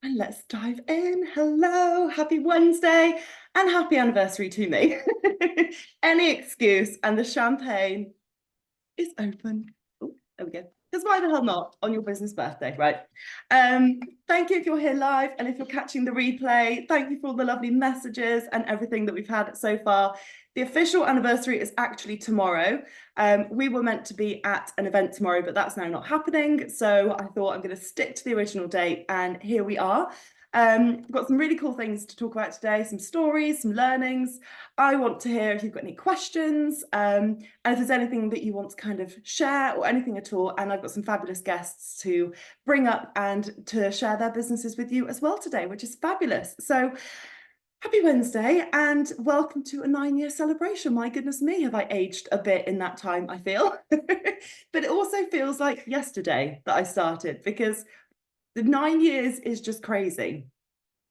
And let's dive in. Hello, happy Wednesday, and happy anniversary to me. Any excuse, and the champagne is open. Oh, there we go. Because why the hell not on your business birthday, right? Thank you if you're here live, and if you're catching the replay, thank you for all the lovely messages and everything that we've had so far. The official anniversary is actually tomorrow. We were meant to be at an event tomorrow, but that's now not happening. So I thought I'm going to stick to the original date, and here we are. We've got some really cool things to talk about today, some stories, some learnings. I want to hear if you've got any questions, and if there's anything that you want to kind of share or anything at all. And I've got some fabulous guests to bring up and to share their businesses with you as well today, which is fabulous. So happy Wednesday and welcome to a 9-year celebration. My goodness me, have I aged a bit in that time, I feel. But it also feels like yesterday that I started, because the 9 years is just crazy.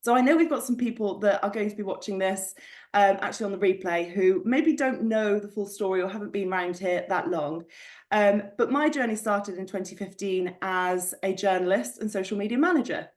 So I know we've got some people that are going to be watching this actually on the replay who maybe don't know the full story or haven't been around here that long. But my journey started in 2015 as a journalist and social media manager.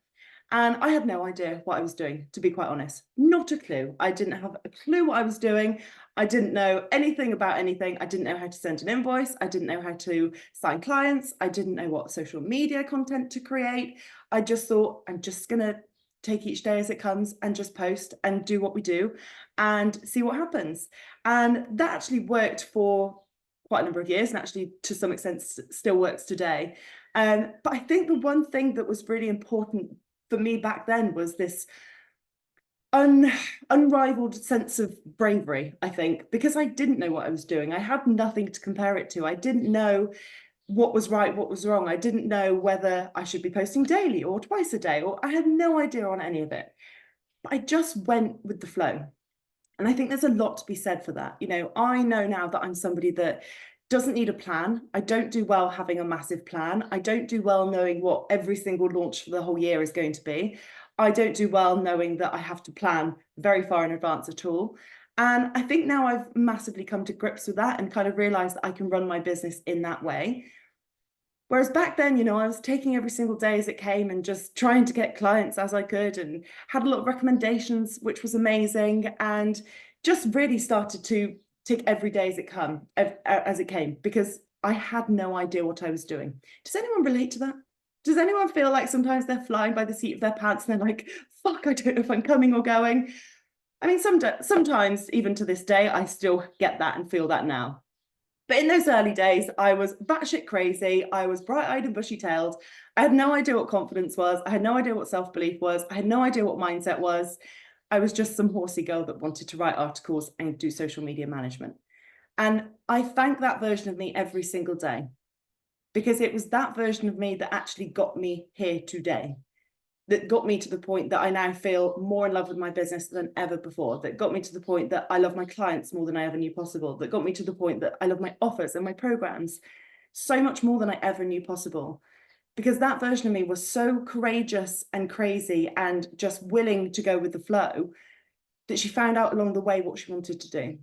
And I had no idea what I was doing, to be quite honest. Not a clue. I didn't have a clue what I was doing. I didn't know anything about anything. I didn't know how to send an invoice. I didn't know how to sign clients. I didn't know what social media content to create. I just thought, I'm just going to take each day as it comes and just post and do what we do and see what happens. And that actually worked for quite a number of years, and actually to some extent still works today. But I think the one thing that was really important for me back then was this unrivaled sense of bravery, I think, because I didn't know what I was doing. I had nothing to compare it to. I didn't know what was right, what was wrong. I didn't know whether I should be posting daily or twice a day, or I had no idea on any of it. But I just went with the flow. And I think there's a lot to be said for that. You know, I know now that I'm somebody that doesn't need a plan. I don't do well having a massive plan. I don't do well knowing what every single launch for the whole year is going to be. I don't do well knowing that I have to plan very far in advance at all. And I think now I've massively come to grips with that and kind of realized that I can run my business in that way. Whereas back then, you know, I was taking every single day as it came and just trying to get clients as I could, and had a lot of recommendations, which was amazing, and just really started to take every day as it came, because I had no idea what I was doing. Does anyone relate to that? Does anyone feel like sometimes they're flying by the seat of their pants and they're like, fuck, I don't know if I'm coming or going? I mean, sometimes, even to this day, I still get that and feel that now. But in those early days, I was batshit crazy. I was bright-eyed and bushy-tailed. I had no idea what confidence was. I had no idea what self-belief was. I had no idea what mindset was. I was just some horsey girl that wanted to write articles and do social media management. And I thank that version of me every single day, because it was that version of me that actually got me here today, that got me to the point that I now feel more in love with my business than ever before, that got me to the point that I love my clients more than I ever knew possible, that got me to the point that I love my offers and my programs so much more than I ever knew possible. Because that version of me was so courageous and crazy and just willing to go with the flow, that she found out along the way what she wanted to do.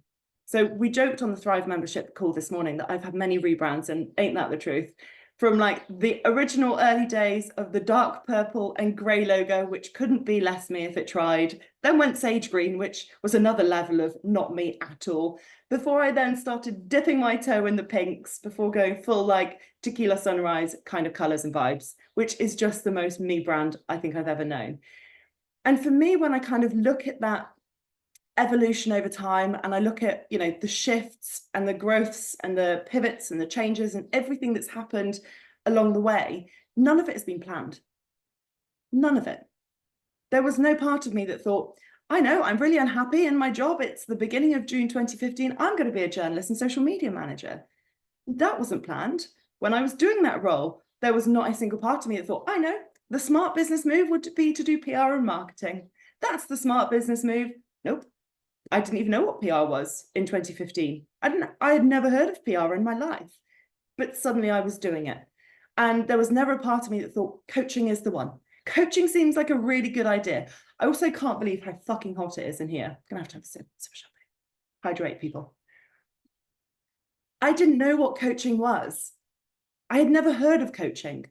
So we joked on the Thrive membership call this morning that I've had many rebrands, and ain't that the truth? From like the original early days of the dark purple and grey logo, which couldn't be less me if it tried, then went sage green, which was another level of not me at all, before I then started dipping my toe in the pinks, before going full like tequila sunrise kind of colours and vibes, which is just the most me brand I think I've ever known. And for me, when I kind of look at that evolution over time, and I look at, you know, the shifts and the growths and the pivots and the changes and everything that's happened along the way, none of it has been planned. None of it. There was no part of me that thought, I know, I'm really unhappy in my job. It's the beginning of June 2015. I'm going to be a journalist and social media manager. That wasn't planned. When I was doing that role, there was not a single part of me that thought, I know, the smart business move would be to do PR and marketing. That's the smart business move. Nope. I didn't even know what PR was in 2015. I had never heard of PR in my life, but suddenly I was doing it. And there was never a part of me that thought coaching is the one. Coaching seems like a really good idea. I also can't believe how fucking hot it is in here. I'm gonna have to have a sip of champagne. Hydrate, people. I didn't know what coaching was. I had never heard of coaching.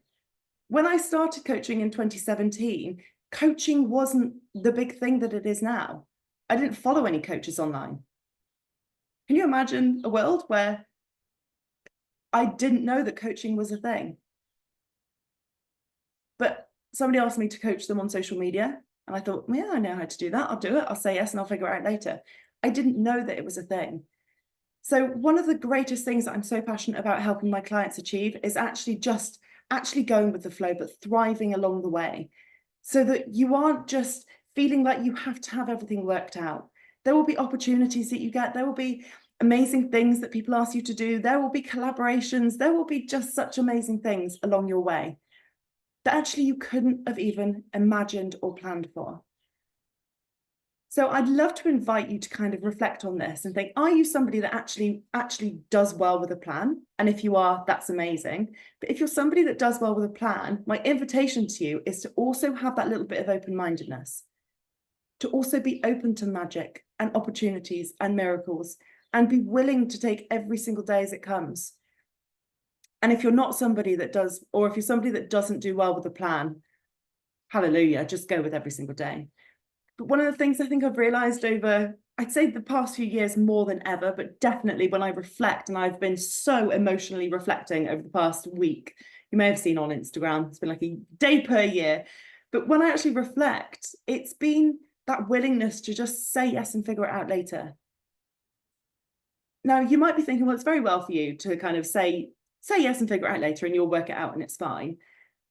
When I started coaching in 2017, coaching wasn't the big thing that it is now. I didn't follow any coaches online. Can you imagine a world where I didn't know that coaching was a thing? But somebody asked me to coach them on social media. And I thought, yeah, I know how to do that. I'll do it. I'll say yes and I'll figure it out later. I didn't know that it was a thing. So one of the greatest things that I'm so passionate about helping my clients achieve is actually going with the flow, but thriving along the way, so that you aren't just feeling like you have to have everything worked out. There will be opportunities that you get. There will be amazing things that people ask you to do. There will be collaborations. There will be just such amazing things along your way that actually you couldn't have even imagined or planned for. So I'd love to invite you to kind of reflect on this and think, are you somebody that actually does well with a plan? And if you are, that's amazing. But if you're somebody that does well with a plan, my invitation to you is to also have that little bit of open-mindedness, to also be open to magic and opportunities and miracles, and be willing to take every single day as it comes. And if you're not somebody that does, or if you're somebody that doesn't do well with a plan, hallelujah, just go with every single day. But one of the things I think I've realized over, I'd say the past few years more than ever, but definitely when I reflect, and I've been so emotionally reflecting over the past week, you may have seen on Instagram, it's been like a day per year. But when I actually reflect, it's been that willingness to just say yes and figure it out later. Now, you might be thinking, well, it's very well for you to kind of say yes and figure it out later and you'll work it out and it's fine.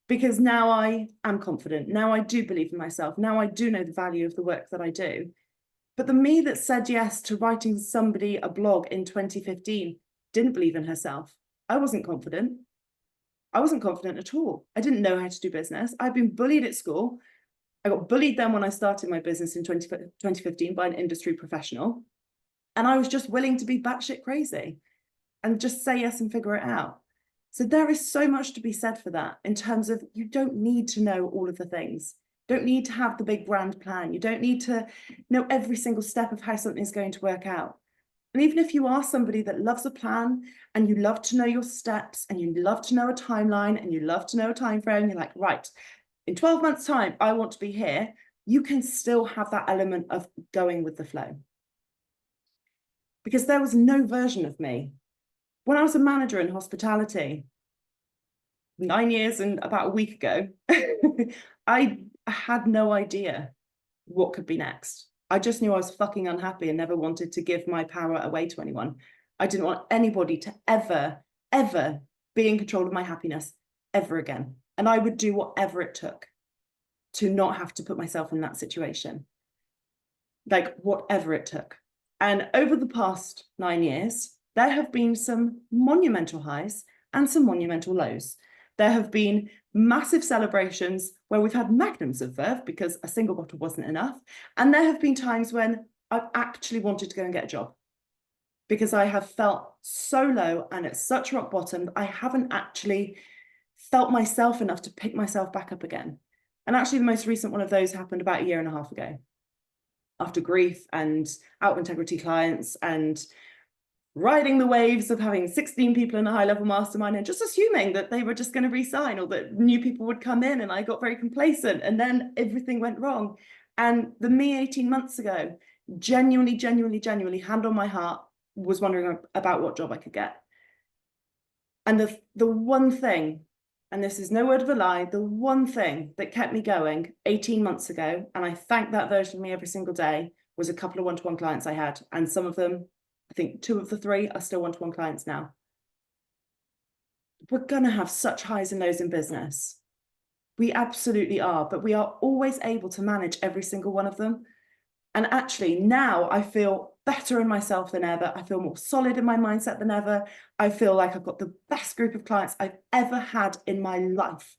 Because now I am confident. Now I do believe in myself. Now I do know the value of the work that I do. But the me that said yes to writing somebody a blog in 2015 didn't believe in herself. I wasn't confident. I wasn't confident at all. I didn't know how to do business. I'd been bullied at school. I got bullied then when I started my business in 2015 by an industry professional. And I was just willing to be batshit crazy and just say yes and figure it out. So there is so much to be said for that, in terms of you don't need to know all of the things. You don't need to have the big brand plan. You don't need to know every single step of how something's going to work out. And even if you are somebody that loves a plan and you love to know your steps and you love to know a timeline and you love to know a time frame, you're like, right, in 12 months' time, I want to be here, you can still have that element of going with the flow. Because there was no version of me. When I was a manager in hospitality, 9 years and about a week ago, I had no idea what could be next. I just knew I was fucking unhappy and never wanted to give my power away to anyone. I didn't want anybody to ever, ever be in control of my happiness ever again. And I would do whatever it took to not have to put myself in that situation. Like whatever it took. And over the past 9 years, there have been some monumental highs and some monumental lows. There have been massive celebrations where we've had magnums of verve because a single bottle wasn't enough. And there have been times when I've actually wanted to go and get a job because I have felt so low and at such rock bottom that I haven't actually felt myself enough to pick myself back up again. And actually the most recent one of those happened about 1.5 years ago, after grief and out of integrity clients and riding the waves of having 16 people in a high-level mastermind and just assuming that they were just going to re-sign or that new people would come in, and I got very complacent and then everything went wrong. And the me 18 months ago, genuinely, hand on my heart, was wondering about what job I could get. And the one thing, and this is no word of a lie, the one thing that kept me going 18 months ago, and I thank that version of me every single day, was a couple of one-to-one clients I had. And some of them, I think 2 of the 3 are still one-to-one clients now. We're going to have such highs and lows in business. We absolutely are, but we are always able to manage every single one of them. And actually now I feel better in myself than ever. I feel more solid in my mindset than ever. I feel like I've got the best group of clients I've ever had in my life.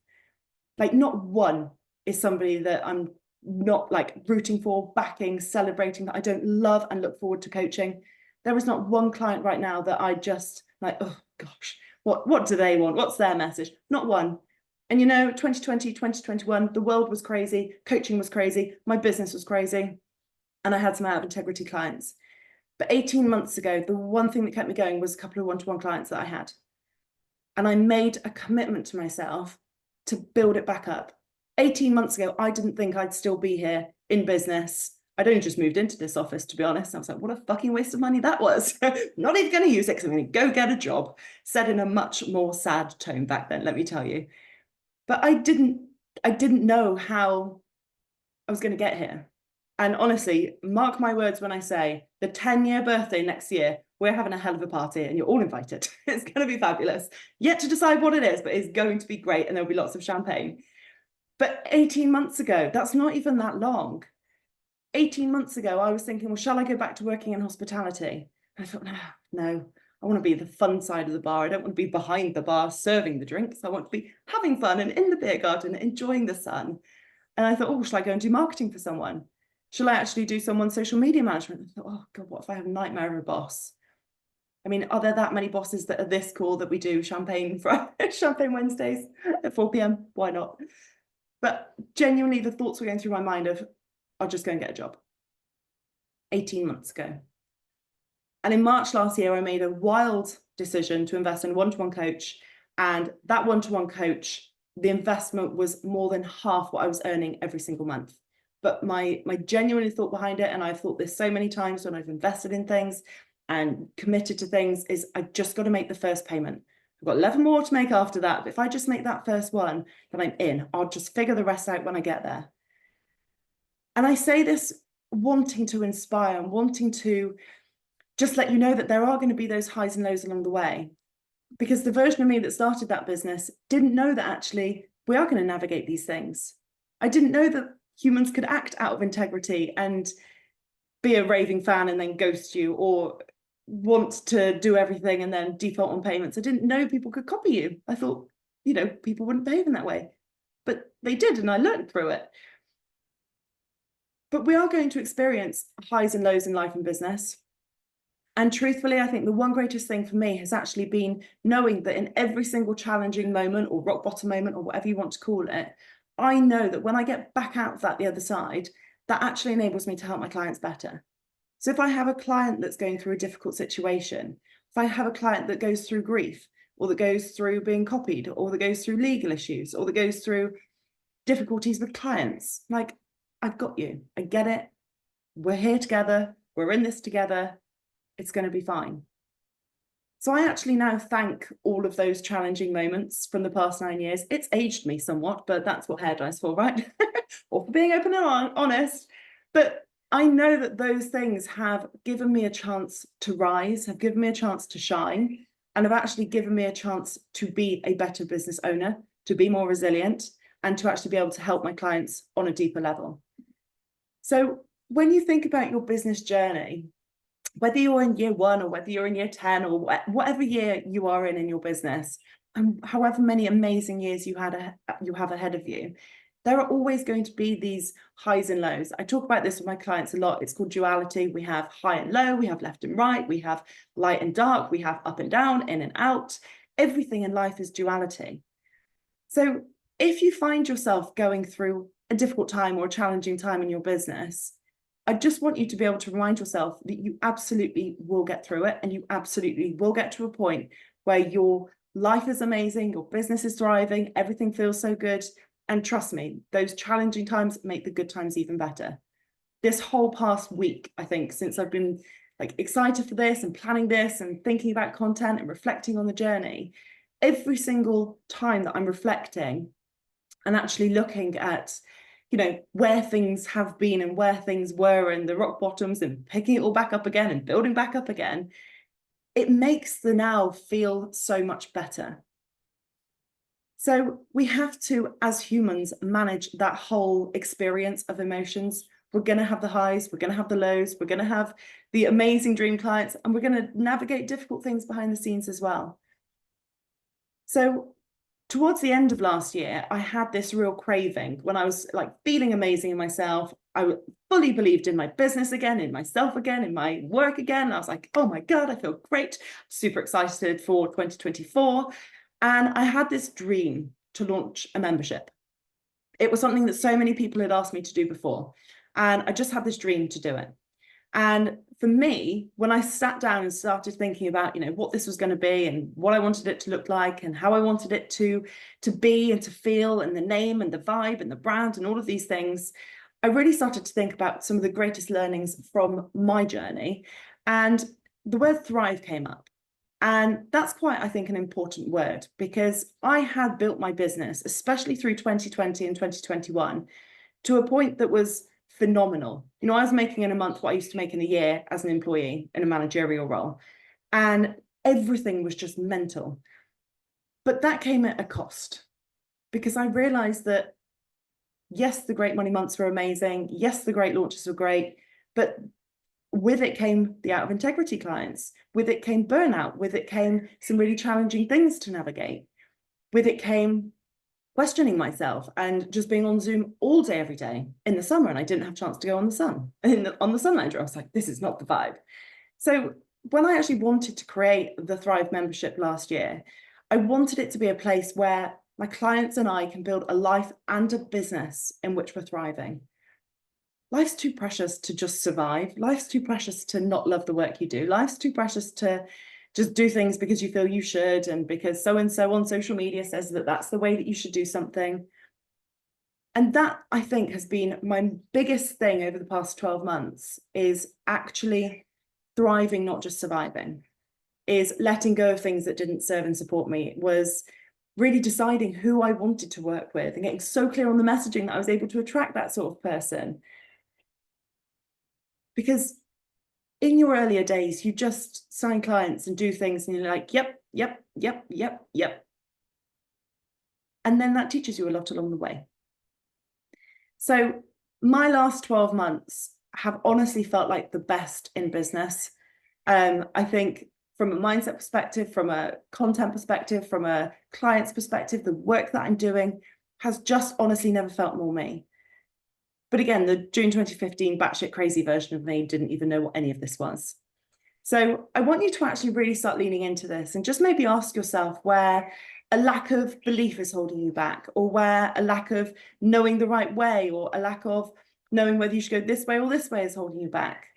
Like not one is somebody that I'm not like rooting for, backing, celebrating, that I don't love and look forward to coaching. There is not one client right now that I just like, oh gosh, what do they want? What's their message? Not one. And you know, 2020, 2021, the world was crazy, coaching was crazy, my business was crazy, and I had some out of integrity clients. But 18 months ago, the one thing that kept me going was a couple of one-to-one clients that I had. And I made a commitment to myself to build it back up. 18 months ago, I didn't think I'd still be here in business. I'd only just moved into this office, to be honest. I was like, what a fucking waste of money that was. Not even going to use it because I'm going to go get a job. Said in a much more sad tone back then, let me tell you. But I didn't know how I was going to get here. And honestly, mark my words when I say the 10-year birthday next year, we're having a hell of a party and you're all invited. It's going to be fabulous. Yet to decide what it is, but it's going to be great and there'll be lots of champagne. But 18 months ago, that's not even that long. 18 months ago, I was thinking, well, shall I go back to working in hospitality? And I thought, no, I want to be the fun side of the bar. I don't want to be behind the bar serving the drinks. I want to be having fun and in the beer garden, enjoying the sun. And I thought, oh, shall I go and do marketing for someone? Shall I actually do someone's social media management? I thought, oh God, what if I have a nightmare of a boss? I mean, are there that many bosses that are this cool that we do champagne Wednesdays at 4 p.m? Why not? But genuinely, the thoughts were going through my mind of, I'll just go and get a job. 18 months ago. And in March last year, I made a wild decision to invest in a one-to-one coach. And that one-to-one coach, the investment was more than half what I was earning every single month. But my genuine thought behind it, and I've thought this so many times when I've invested in things and committed to things, is I just got to make the first payment. I've got 11 more to make after that. But if I just make that first one, then I'm in. I'll just figure the rest out when I get there. And I say this wanting to inspire and wanting to just let you know that there are going to be those highs and lows along the way. Because the version of me that started that business didn't know that actually we are going to navigate these things. I didn't know that humans could act out of integrity and be a raving fan and then ghost you, or want to do everything and then default on payments. I didn't know people could copy you. I thought, people wouldn't behave in that way. But they did, and I learned through it. But we are going to experience highs and lows in life and business. And truthfully, I think the one greatest thing for me has actually been knowing that in every single challenging moment or rock bottom moment or whatever you want to call it, I know that when I get back out of that the other side, that actually enables me to help my clients better. So if I have a client that's going through a difficult situation, if I have a client that goes through grief, or that goes through being copied, or that goes through legal issues, or that goes through difficulties with clients, like, I've got you. I get it. We're here together. We're in this together. It's going to be fine. So I actually now thank all of those challenging moments from the past 9 years. It's aged me somewhat, but that's what hair dye's for, right? Or for being open and honest. But I know that those things have given me a chance to rise, have given me a chance to shine, and have actually given me a chance to be a better business owner, to be more resilient, and to actually be able to help my clients on a deeper level. So when you think about your business journey, whether you're in year 1 or whether you're in year 10 or whatever year you are in your business, and however many amazing years you have ahead of you, there are always going to be these highs and lows. I talk about this with my clients a lot. It's called duality. We have high and low, we have left and right, we have light and dark, we have up and down, in and out. Everything in life is duality. So if you find yourself going through a difficult time or a challenging time in your business, I just want you to be able to remind yourself that you absolutely will get through it, and you absolutely will get to a point where your life is amazing, your business is thriving, everything feels so good. And trust me, those challenging times make the good times even better. This whole past week, I think, since I've been excited for this and planning this and thinking about content and reflecting on the journey, every single time that I'm reflecting and actually looking at where things have been and where things were and the rock bottoms and picking it all back up again and building back up again, it makes the now feel so much better. So we have to, as humans, manage that whole experience of emotions. We're going to have the highs, we're going to have the lows, we're going to have the amazing dream clients, and we're going to navigate difficult things behind the scenes as well. So towards the end of last year, I had this real craving when I was feeling amazing in myself. I fully believed in my business again, in myself again, in my work again. I was like, oh my God, I feel great. Super excited for 2024. And I had this dream to launch a membership. It was something that so many people had asked me to do before. And I just had this dream to do it. And for me, when I sat down and started thinking about, what this was going to be and what I wanted it to look like and how I wanted it to be and to feel, and the name and the vibe and the brand and all of these things, I really started to think about some of the greatest learnings from my journey. And the word thrive came up. And that's quite, I think, an important word, because I had built my business, especially through 2020 and 2021, to a point that was phenomenal. I was making in a month what I used to make in a year as an employee in a managerial role. And everything was just mental. But that came at a cost, because I realized that, yes, the great money months were amazing. Yes, the great launches were great. But with it came the out of integrity clients. With it came burnout. With it came some really challenging things to navigate. With it came questioning myself and just being on Zoom all day, every day in the summer. And I didn't have a chance to go on the sun. On the sun lounger, I was like, this is not the vibe. So when I actually wanted to create the Thrive membership last year, I wanted it to be a place where my clients and I can build a life and a business in which we're thriving. Life's too precious to just survive. Life's too precious to not love the work you do. Life's too precious to just do things because you feel you should, and because so-and-so on social media says that that's the way that you should do something. And that, I think, has been my biggest thing over the past 12 months, is actually thriving, not just surviving, is letting go of things that didn't serve and support me. It was really deciding who I wanted to work with and getting so clear on the messaging that I was able to attract that sort of person. Because in your earlier days, you just sign clients and do things and you're like, yep, yep, yep, yep, yep. And then that teaches you a lot along the way. So my last 12 months have honestly felt like the best in business. I think from a mindset perspective, from a content perspective, from a client's perspective, the work that I'm doing has just honestly never felt more me. But again, the June 2015 batshit crazy version of me didn't even know what any of this was. So I want you to actually really start leaning into this and just maybe ask yourself where a lack of belief is holding you back, or where a lack of knowing the right way, or a lack of knowing whether you should go this way or this way is holding you back.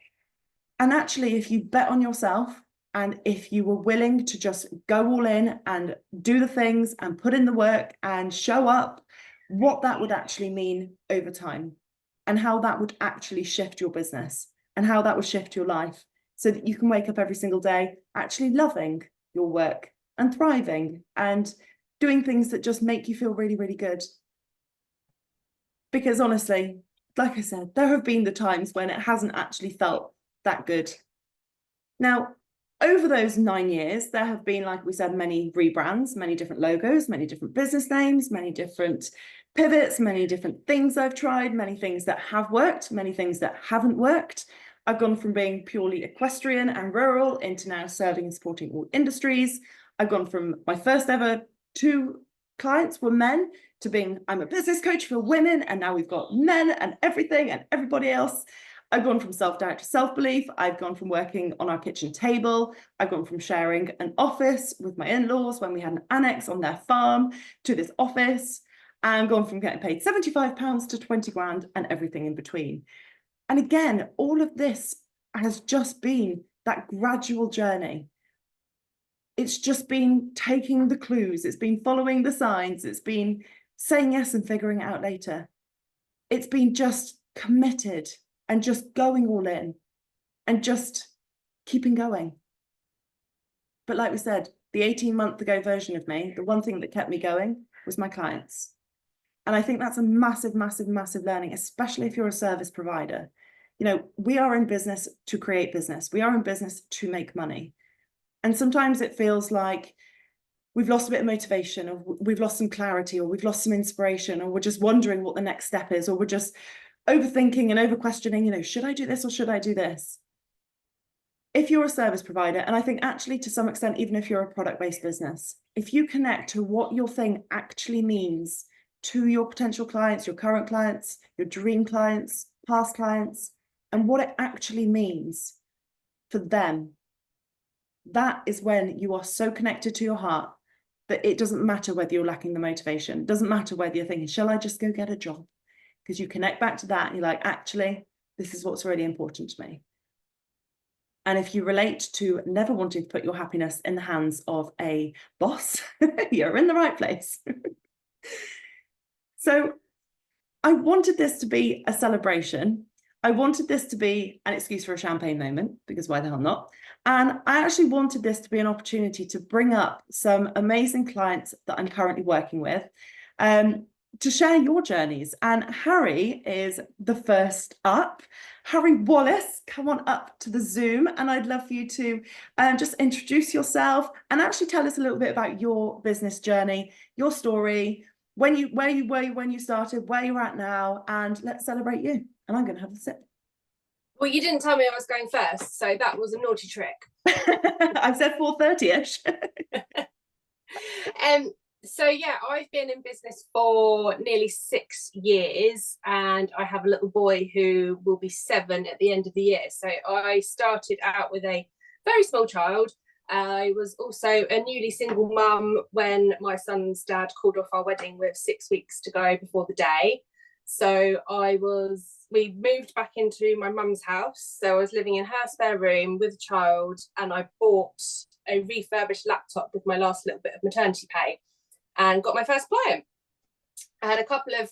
And actually, if you bet on yourself, and if you were willing to just go all in and do the things and put in the work and show up, what that would actually mean over time, and how that would actually shift your business, and how that would shift your life, so that you can wake up every single day actually loving your work and thriving and doing things that just make you feel really, really good. Because honestly, like I said, there have been the times when it hasn't actually felt that good. Now, over those 9 years, there have been, like we said, many rebrands, many different logos, many different business names, many different pivots, many different things I've tried, many things that have worked, many things that haven't worked. I've gone from being purely equestrian and rural into now serving and supporting all industries. I've gone from my first ever 2 clients were men to being, I'm a business coach for women, and now we've got men and everything and everybody else. I've gone from self-doubt to self-belief. I've gone from working on our kitchen table. I've gone from sharing an office with my in-laws when we had an annex on their farm to this office, and gone from getting paid £75 to 20 grand and everything in between. And again, all of this has just been that gradual journey. It's just been taking the clues. It's been following the signs. It's been saying yes and figuring it out later. It's been just committed and just going all in and just keeping going. But like we said, the 18-month ago version of me, the one thing that kept me going was my clients. And I think that's a massive, massive, massive learning, especially if you're a service provider. We are in business to create business. We are in business to make money. And sometimes it feels like we've lost a bit of motivation, or we've lost some clarity, or we've lost some inspiration, or we're just wondering what the next step is, or we're just overthinking and over questioning, should I do this or should I do this? If you're a service provider, and I think actually to some extent, even if you're a product-based business, if you connect to what your thing actually means to your potential clients, your current clients, your dream clients, past clients, and what it actually means for them, that is when you are so connected to your heart that it doesn't matter whether you're lacking the motivation. It doesn't matter whether you're thinking, shall I just go get a job? Because you connect back to that and you're like, actually, this is what's really important to me. And if you relate to never wanting to put your happiness in the hands of a boss, you're in the right place. So I wanted this to be a celebration. I wanted this to be an excuse for a champagne moment, because why the hell not? And I actually wanted this to be an opportunity to bring up some amazing clients that I'm currently working with, to share your journeys. And Harry is the first up. Harry Wallace, come on up to the Zoom, and I'd love for you to just introduce yourself and actually tell us a little bit about your business journey, your story, where you were when you started, where you're at now, and let's celebrate you. And I'm going to have a sip. Well, you didn't tell me I was going first, so that was a naughty trick. I've said 4:30ish. So yeah, I've been in business for nearly 6 years, and I have a little boy who will be 7 at the end of the year. So I started out with a very small child. I was also a newly single mum when my son's dad called off our wedding with 6 weeks to go before the day. So we moved back into my mum's house. So I was living in her spare room with a child, and I bought a refurbished laptop with my last little bit of maternity pay and got my first client. I had a couple of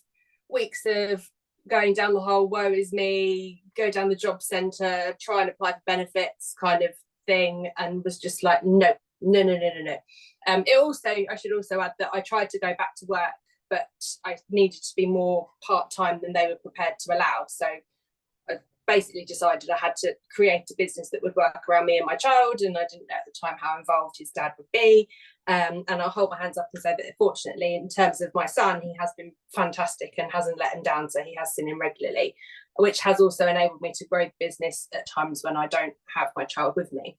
weeks of going down the whole woe is me, go down the job centre, try and apply for benefits kind of thing, and was just like, no. I should also add that I tried to go back to work, but I needed to be more part-time than they were prepared to allow. So I basically decided I had to create a business that would work around me and my child, and I didn't know at the time how involved his dad would be. And I'll hold my hands up and say that fortunately, in terms of my son, he has been fantastic and hasn't let him down. So he has seen him regularly, which has also enabled me to grow the business at times when I don't have my child with me.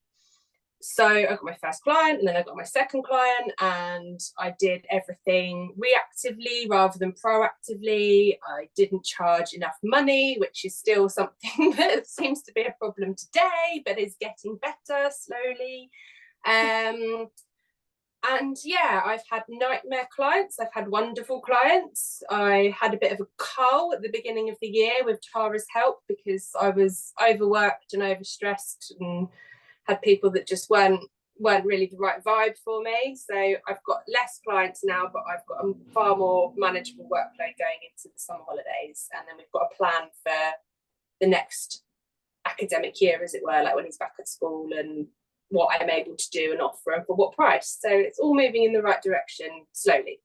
So I got my first client, and then I got my second client, and I did everything reactively rather than proactively. I didn't charge enough money, which is still something that seems to be a problem today, but is getting better slowly. And yeah, I've had nightmare clients. I've had wonderful clients. I had a bit of a cull at the beginning of the year with Tara's help, because I was overworked and overstressed and had people that just weren't really the right vibe for me. So I've got less clients now, but I've got a far more manageable workload going into the summer holidays. And then we've got a plan for the next academic year, as it were, like when he's back at school, and what I'm able to do and offer and for what price. So it's all moving in the right direction slowly.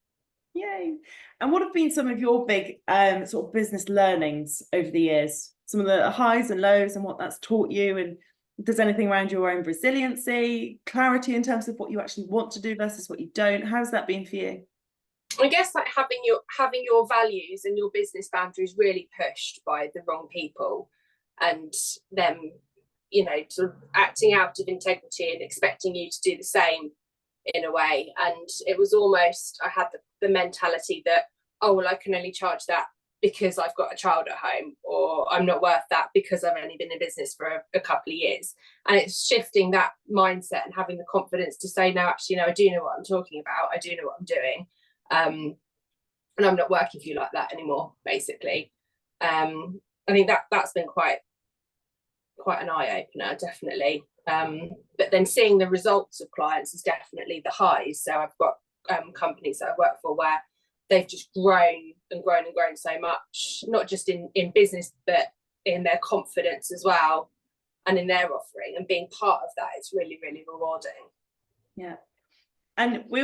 Yay. And what have been some of your big sort of business learnings over the years? Some of the highs and lows and what that's taught you, and if there's anything around your own resiliency, clarity in terms of what you actually want to do versus what you don't. How's that been for you? I guess like having your values and your business boundaries really pushed by the wrong people, and them, sort of acting out of integrity and expecting you to do the same in a way. And it was almost, I had the mentality that, oh, well, I can only charge that because I've got a child at home, or I'm not worth that because I've only been in business for a couple of years. And it's shifting that mindset and having the confidence to say, no, actually, no, I do know what I'm talking about. I do know what I'm doing. And I'm not working for you like that anymore, basically. I think that's been quite an eye-opener, definitely. But then seeing the results of clients is definitely the highs. So I've got companies that I work for where they've just grown and grown and grown so much, not just in business, but in their confidence as well, and in their offering, and being part of that is really, really rewarding. Yeah. And I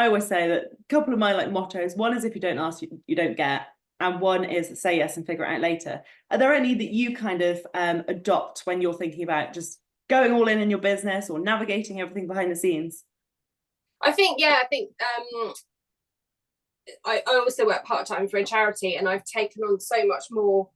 always say that a couple of my mottos, one is if you don't ask, you don't get. And one is say yes and figure it out later. Are there any that you kind of adopt when you're thinking about just going all in your business or navigating everything behind the scenes? I think I also work part-time for a charity, and I've taken on so much more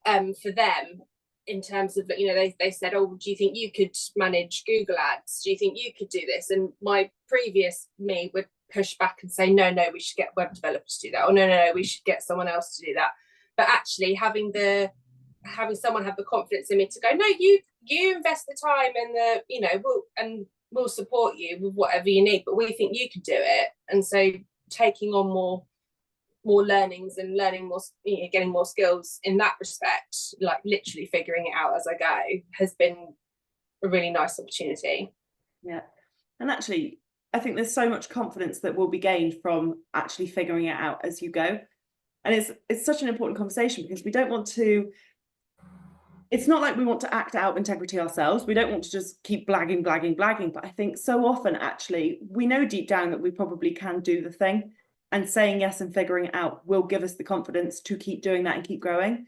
for them, in terms of, they said, oh, do you think you could manage Google ads? Do you think you could do this? And my previous me would push back and say, no, we should get web developers to do that, or no, we should get someone else to do that. But actually having someone have the confidence in me to go, no, you invest the time and we'll support you with whatever you need, but we think you could do it. And so taking on more more learnings and learning more, getting more skills in that respect, like literally figuring it out as I go, has been a really nice opportunity. Yeah. And actually, I think there's so much confidence that will be gained from actually figuring it out as you go. And it's such an important conversation, because we don't want to, it's not like we want to act out integrity ourselves. We don't want to just keep blagging. But I think so often, actually, we know deep down that we probably can do the thing. And saying yes and figuring it out will give us the confidence to keep doing that and keep growing.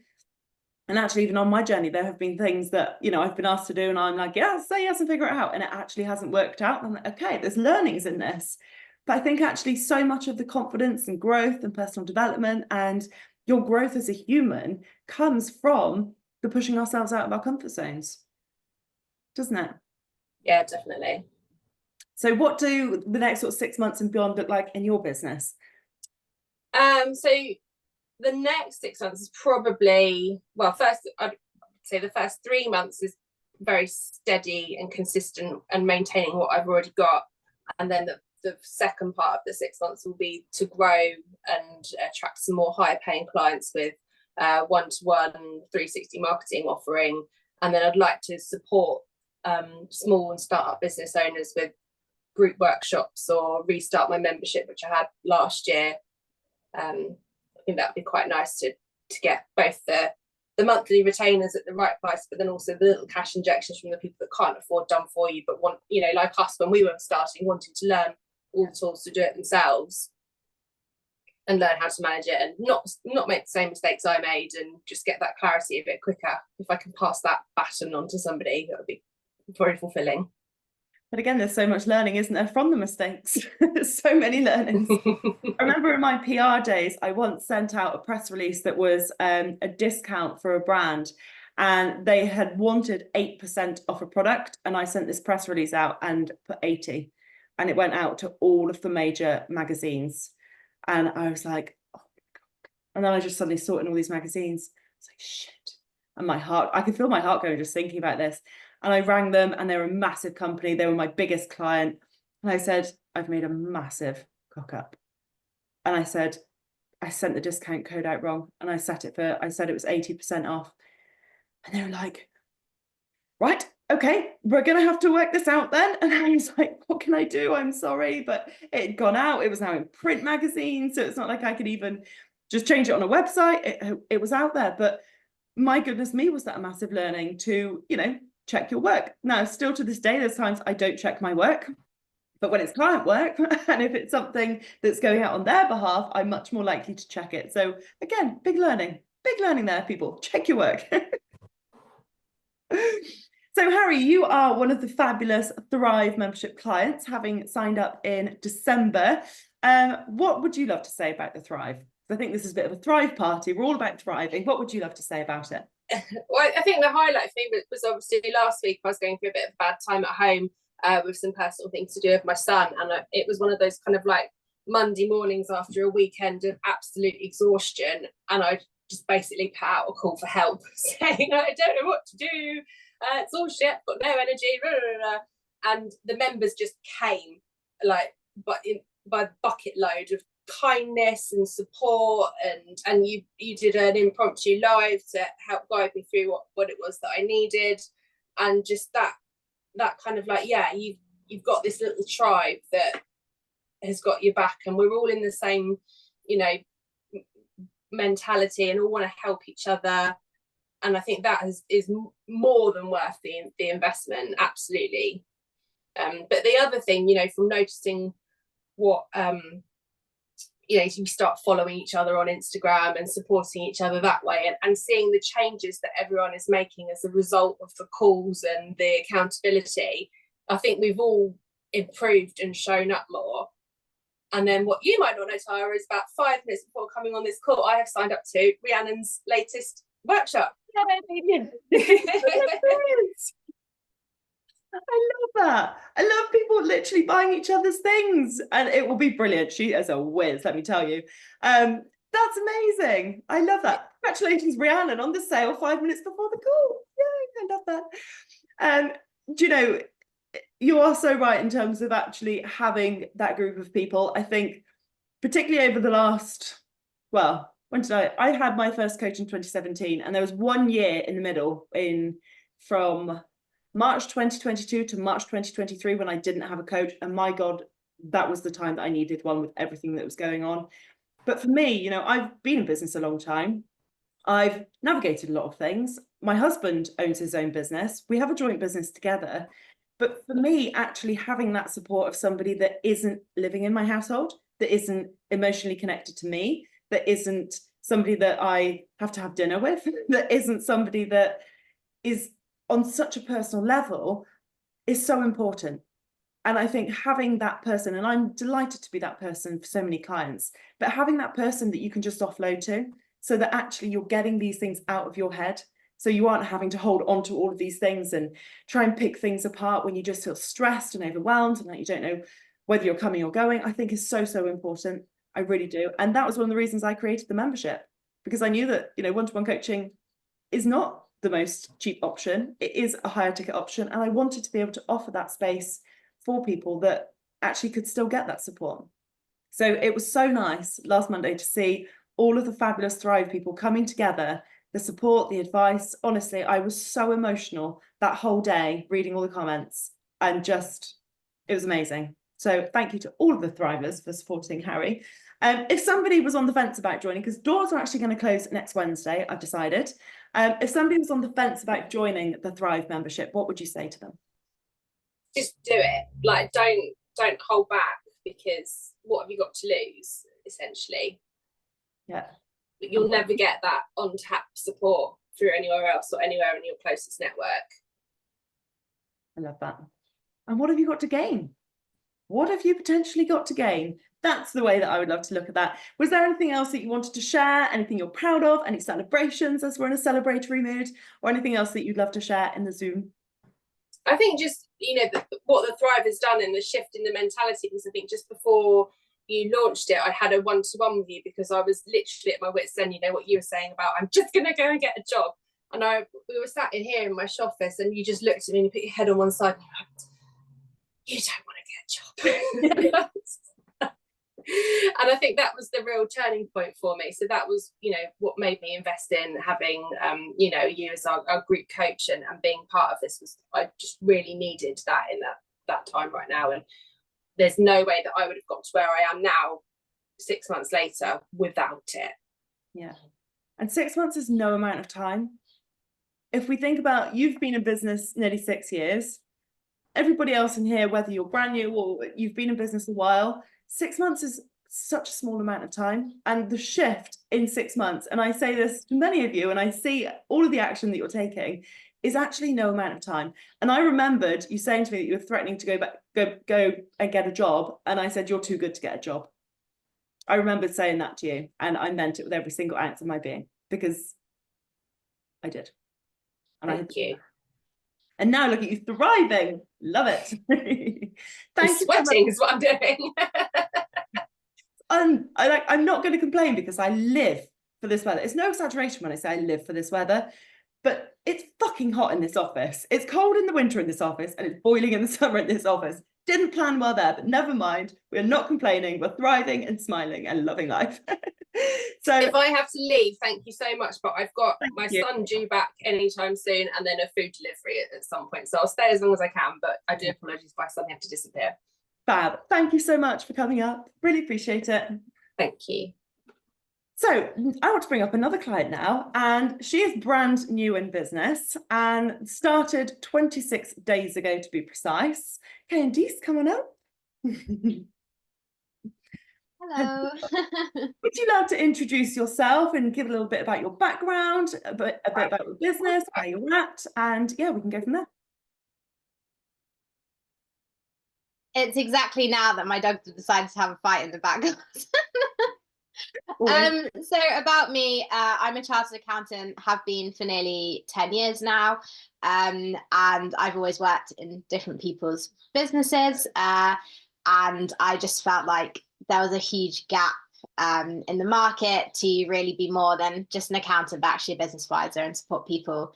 And actually, even on my journey, there have been things that, I've been asked to do, and I'm like, yeah, say yes and figure it out. And it actually hasn't worked out. And I'm like, okay, there's learnings in this. But I think actually so much of the confidence and growth and personal development and your growth as a human comes from the pushing ourselves out of our comfort zones, doesn't it? Yeah, definitely. So what do the next sort of 6 months and beyond look like in your business? So the next 6 months is probably, well, first I'd say the first 3 months is very steady and consistent and maintaining what I've already got. And then the second part of the 6 months will be to grow and attract some more higher paying clients with one-to-one 360 marketing offering. And then I'd like to support small and startup business owners with group workshops, or restart my membership, which I had last year. I think that would be quite nice to get both the monthly retainers at the right price, but then also the little cash injections from the people that can't afford done for you, but want, like us when we were starting, wanting to learn all the tools to do it themselves and learn how to manage it, and not make the same mistakes I made, and just get that clarity a bit quicker. If I can pass that baton on to somebody, that would be very fulfilling. But again, there's so much learning, isn't there, from the mistakes? There's so many learnings. I remember in my PR days, I once sent out a press release that was a discount for a brand, and they had wanted 8% off a product. And I sent this press release out and put 80, and it went out to all of the major magazines. And I was like, oh my God. And then I just suddenly saw it in all these magazines. It's like, shit. And I could feel my heart going just thinking about this. And I rang them, and they were a massive company. They were my biggest client. And I said, I've made a massive cock up. And I said, I sent the discount code out wrong. And I said it was 80% off. And they were like, right, okay, we're going to have to work this out then. And I was like, what can I do? I'm sorry. But it had gone out. It was now in print magazines. So it's not like I could even just change it on a website. It was out there. But my goodness me, was that a massive learning to, check your work. Now, still to this day, there's times I don't check my work, but when it's client work, and if it's something that's going out on their behalf, I'm much more likely to check it. So again, big learning there, people. Check your work. So Harry, you are one of the fabulous Thrive membership clients, having signed up in December. What would you love to say about the Thrive? I think this is a bit of a Thrive party. We're all about thriving. What would you love to say about it? Well, I think the highlight for me was obviously last week. I was going through a bit of a bad time at home with some personal things to do with my son, and it was one of those kind of like Monday mornings after a weekend of absolute exhaustion, and I just basically put out a call for help, saying I don't know what to do. It's all shit. I've got no energy. Blah, blah, blah. And the members just came like, by bucket load of kindness and support, and you did an impromptu live to help guide me through what it was that I needed, and just that kind of like, yeah, you've got this little tribe that has got your back, and we're all in the same mentality and all want to help each other. And I think that is more than worth the investment, absolutely. But the other thing, from noticing what you start following each other on Instagram and supporting each other that way, and seeing the changes that everyone is making as a result of the calls and the accountability, I think we've all improved and shown up more. And then what you might not know, Tara, is about 5 minutes before coming on this call, I have signed up to Rhiannon's latest workshop. I love that. I love people literally buying each other's things, and it will be brilliant. She is a whiz, let me tell you. That's amazing. I love that. Congratulations, Rhiannon, on the sale 5 minutes before the call. Yay, I love that. Do you know, you are so right in terms of actually having that group of people. I think particularly over the last, well, when did I had my first coach in 2017, and there was 1 year in the middle from March 2022 to March 2023 when I didn't have a coach. And my God, that was the time that I needed one with everything that was going on. But for me, you know, I've been in business a long time. I've navigated a lot of things. My husband owns his own business. We have a joint business together. But for me, actually having that support of somebody that isn't living in my household, that isn't emotionally connected to me, that isn't somebody that I have to have dinner with, that isn't somebody that is on such a personal level, is so important. And I think having that person, and I'm delighted to be that person for so many clients, but having that person that you can just offload to, so that actually you're getting these things out of your head. So you aren't having to hold on to all of these things and try and pick things apart when you just feel stressed and overwhelmed and that you don't know whether you're coming or going, I think is so, so important. I really do. And that was one of the reasons I created the membership, because I knew that, you know, one-to-one coaching is not the most cheap option. It is a higher ticket option. And I wanted to be able to offer that space for people that actually could still get that support. So it was so nice last Monday to see all of the fabulous Thrive people coming together, the support, the advice. Honestly, I was so emotional that whole day reading all the comments, and just, it was amazing. So thank you to all of the Thrivers for supporting Harry. If somebody was on the fence about joining, because doors are actually going to close next Wednesday, I've decided. If somebody was on the fence about joining the Thrive membership, what would you say to them? Just do it. Like, don't hold back, because what have you got to lose, essentially? Yeah. But you'll never get that on tap support through anywhere else or anywhere in your closest network. I love that. And what have you got to gain? What have you potentially got to gain? That's the way that I would love to look at that. Was there anything else that you wanted to share? Anything you're proud of? Any celebrations as we're in a celebratory mood? Or anything else that you'd love to share in the Zoom? I think just, you know, what the Thrive has done and the shift in the mentality, because I think just before you launched it, I had a one-to-one with you, because I was literally at my wit's end, you know, what you were saying about, I'm just going to go and get a job. And we were sat in here in my office, and you just looked at me and you put your head on one side and you're like, you don't want to get a job. And I think that was the real turning point for me. So that was, you know, what made me invest in having, you know, you as our group coach and being part of this. Was I just really needed that in that time right now. And there's no way that I would have got to where I am now 6 months later without it. Yeah. And 6 months is no amount of time. If we think about, you've been in business nearly 6 years. Everybody else in here, whether you're brand new or you've been in business a while, 6 months is such a small amount of time. And the shift in 6 months, and I say this to many of you, and I see all of the action that you're taking, is actually no amount of time. And I remembered you saying to me that you were threatening to go and get a job. And I said, you're too good to get a job. I remembered saying that to you, and I meant it with every single ounce of my being, because I did. And Thank you. And now look at you thriving. Love it. Thank you. Sweating is what I'm doing. I'm not going to complain, because I live for this weather. It's no exaggeration when I say I live for this weather, but it's fucking hot in this office. It's cold in the winter in this office, and it's boiling in the summer in this office. Didn't plan well there, but never mind. We're not complaining. We're thriving and smiling and loving life. So if I have to leave, thank you so much, but I've got my son due back anytime soon, and then a food delivery at some point, so I'll stay as long as I can, but I do apologize if I suddenly have to disappear. Fab. Thank you so much for coming up. Really appreciate it. Thank you. So I want to bring up another client now, and she is brand new in business and started 26 days ago to be precise. Candice, come on up. Hello. Would you love to introduce yourself and give a little bit about your background, a bit about your business, where you're at, and yeah, we can go from there. It's exactly now that my dog decided to have a fight in the background. So about me, I'm a chartered accountant, have been for nearly 10 years now, and I've always worked in different people's businesses, and I just felt like there was a huge gap in the market to really be more than just an accountant, but actually a business advisor, and support people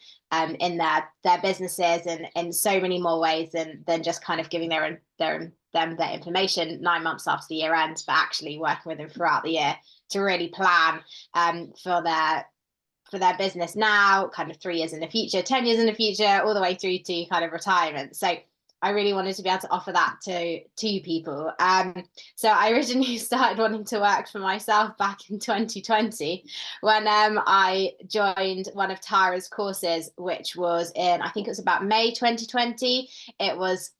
in their businesses and in so many more ways than just kind of giving them their information 9 months after the year end, but actually working with them throughout the year to really plan for their business now, kind of 3 years in the future, 10 years in the future, all the way through to kind of retirement. So I really wanted to be able to offer that to people. So I originally started wanting to work for myself back in 2020 when I joined one of Tara's courses, which was in, I think it was about May 2020. It was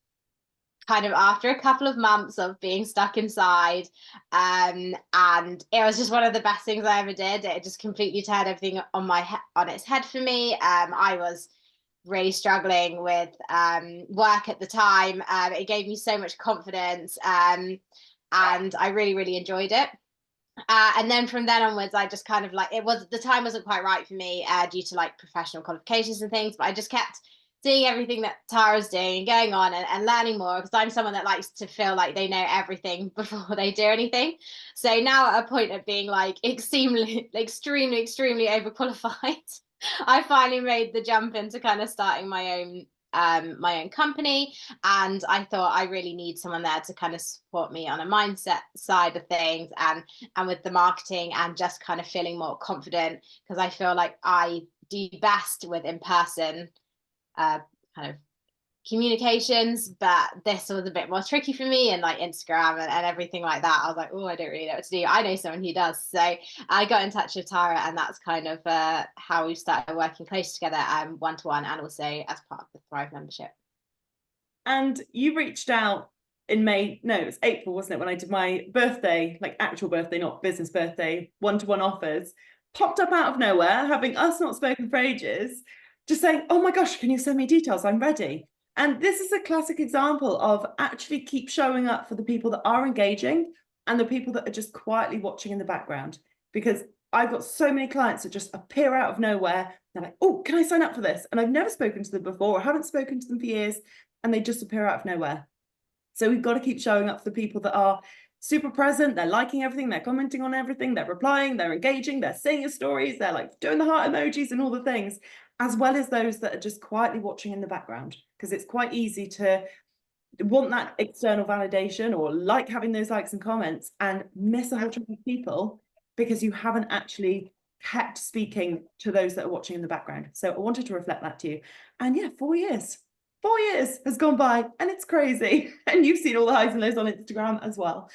kind of after a couple of months of being stuck inside, and it was just one of the best things I ever did. It just completely turned everything on its head for me. I was really struggling with work at the time. It gave me so much confidence, and I really enjoyed it. And then from then onwards, I just kind of like, the time wasn't quite right for me due to like professional qualifications and things, but I just kept doing everything that Tara's doing and going on and learning more, because I'm someone that likes to feel like they know everything before they do anything. So now at a point of being like extremely overqualified, I finally made the jump into kind of starting my own company, and I thought I really need someone there to kind of support me on a mindset side of things, and with the marketing, and just kind of feeling more confident, because I feel like I do best with in-person kind of communications, but this was a bit more tricky for me, and like Instagram and everything like that. I was like, oh, I don't really know what to do. I know someone who does. So I got in touch with Tara, and that's kind of how we started working close together, one-to-one, and also as part of the Thrive membership. And you reached out in May, no, it was April, wasn't it, when I did my birthday, like actual birthday, not business birthday, one-to-one offers, popped up out of nowhere, having us not spoken for ages, just saying, oh my gosh, can you send me details? I'm ready. And this is a classic example of actually keep showing up for the people that are engaging and the people that are just quietly watching in the background. Because I've got so many clients that just appear out of nowhere. They're like, oh, can I sign up for this? And I've never spoken to them before, or haven't spoken to them for years, and they just appear out of nowhere. So we've got to keep showing up for the people that are super present. They're liking everything, they're commenting on everything, they're replying, they're engaging, they're seeing your stories, they're like doing the heart emojis and all the things, as well as those that are just quietly watching in the background, because it's quite easy to want that external validation or like having those likes and comments and miss a whole chunk of people because you haven't actually kept speaking to those that are watching in the background. So I wanted to reflect that to you. And yeah, 4 years. 4 years has gone by, and it's crazy. And you've seen all the highs and lows on Instagram as well.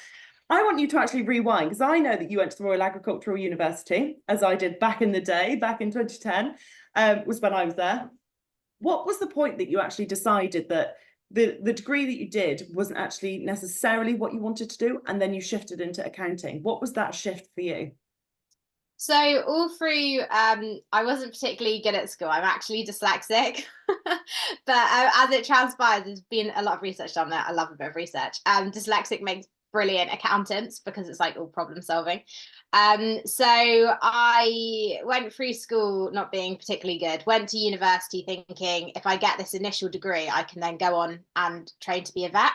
I want you to actually rewind, because I know that you went to the Royal Agricultural University, as I did back in the day, back in 2010, was when I was there. What was the point that you actually decided that the degree that you did wasn't actually necessarily what you wanted to do, and then you shifted into accounting? What was that shift for you? So all through, I wasn't particularly good at school. I'm actually dyslexic, but as it transpires, there's been a lot of research done there. I love a bit of research. Dyslexic makes brilliant accountants because it's like all problem solving. So I went through school not being particularly good, went to university thinking if I get this initial degree, I can then go on and train to be a vet.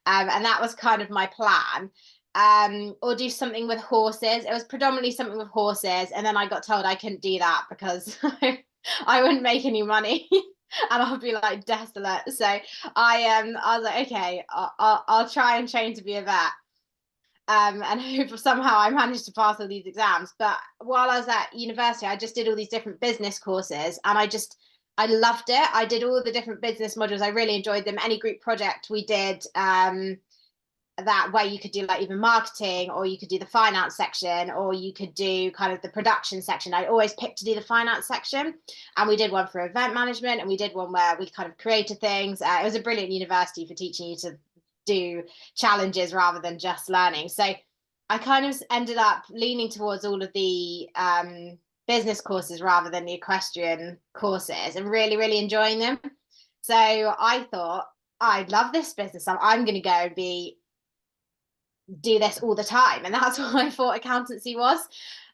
And that was kind of my plan. Or do something with horses. It was predominantly something with horses, and then I got told I couldn't do that because I wouldn't make any money and I'll be like desolate. So I was like, okay, I'll try and train to be a vet. And hope somehow I managed to pass all these exams. But while I was at university, I just did all these different business courses, and I loved it. I did all the different business modules. I really enjoyed them. Any group project we did, that way you could do like even marketing, or you could do the finance section, or you could do kind of the production section. I always picked to do the finance section, and we did one for event management, and we did one where we kind of created things. It was a brilliant university for teaching you to do challenges rather than just learning. So I kind of ended up leaning towards all of the business courses rather than the equestrian courses, and really enjoying them. So I thought, I love this business, I'm going to go and do this all the time, and that's what I thought accountancy was.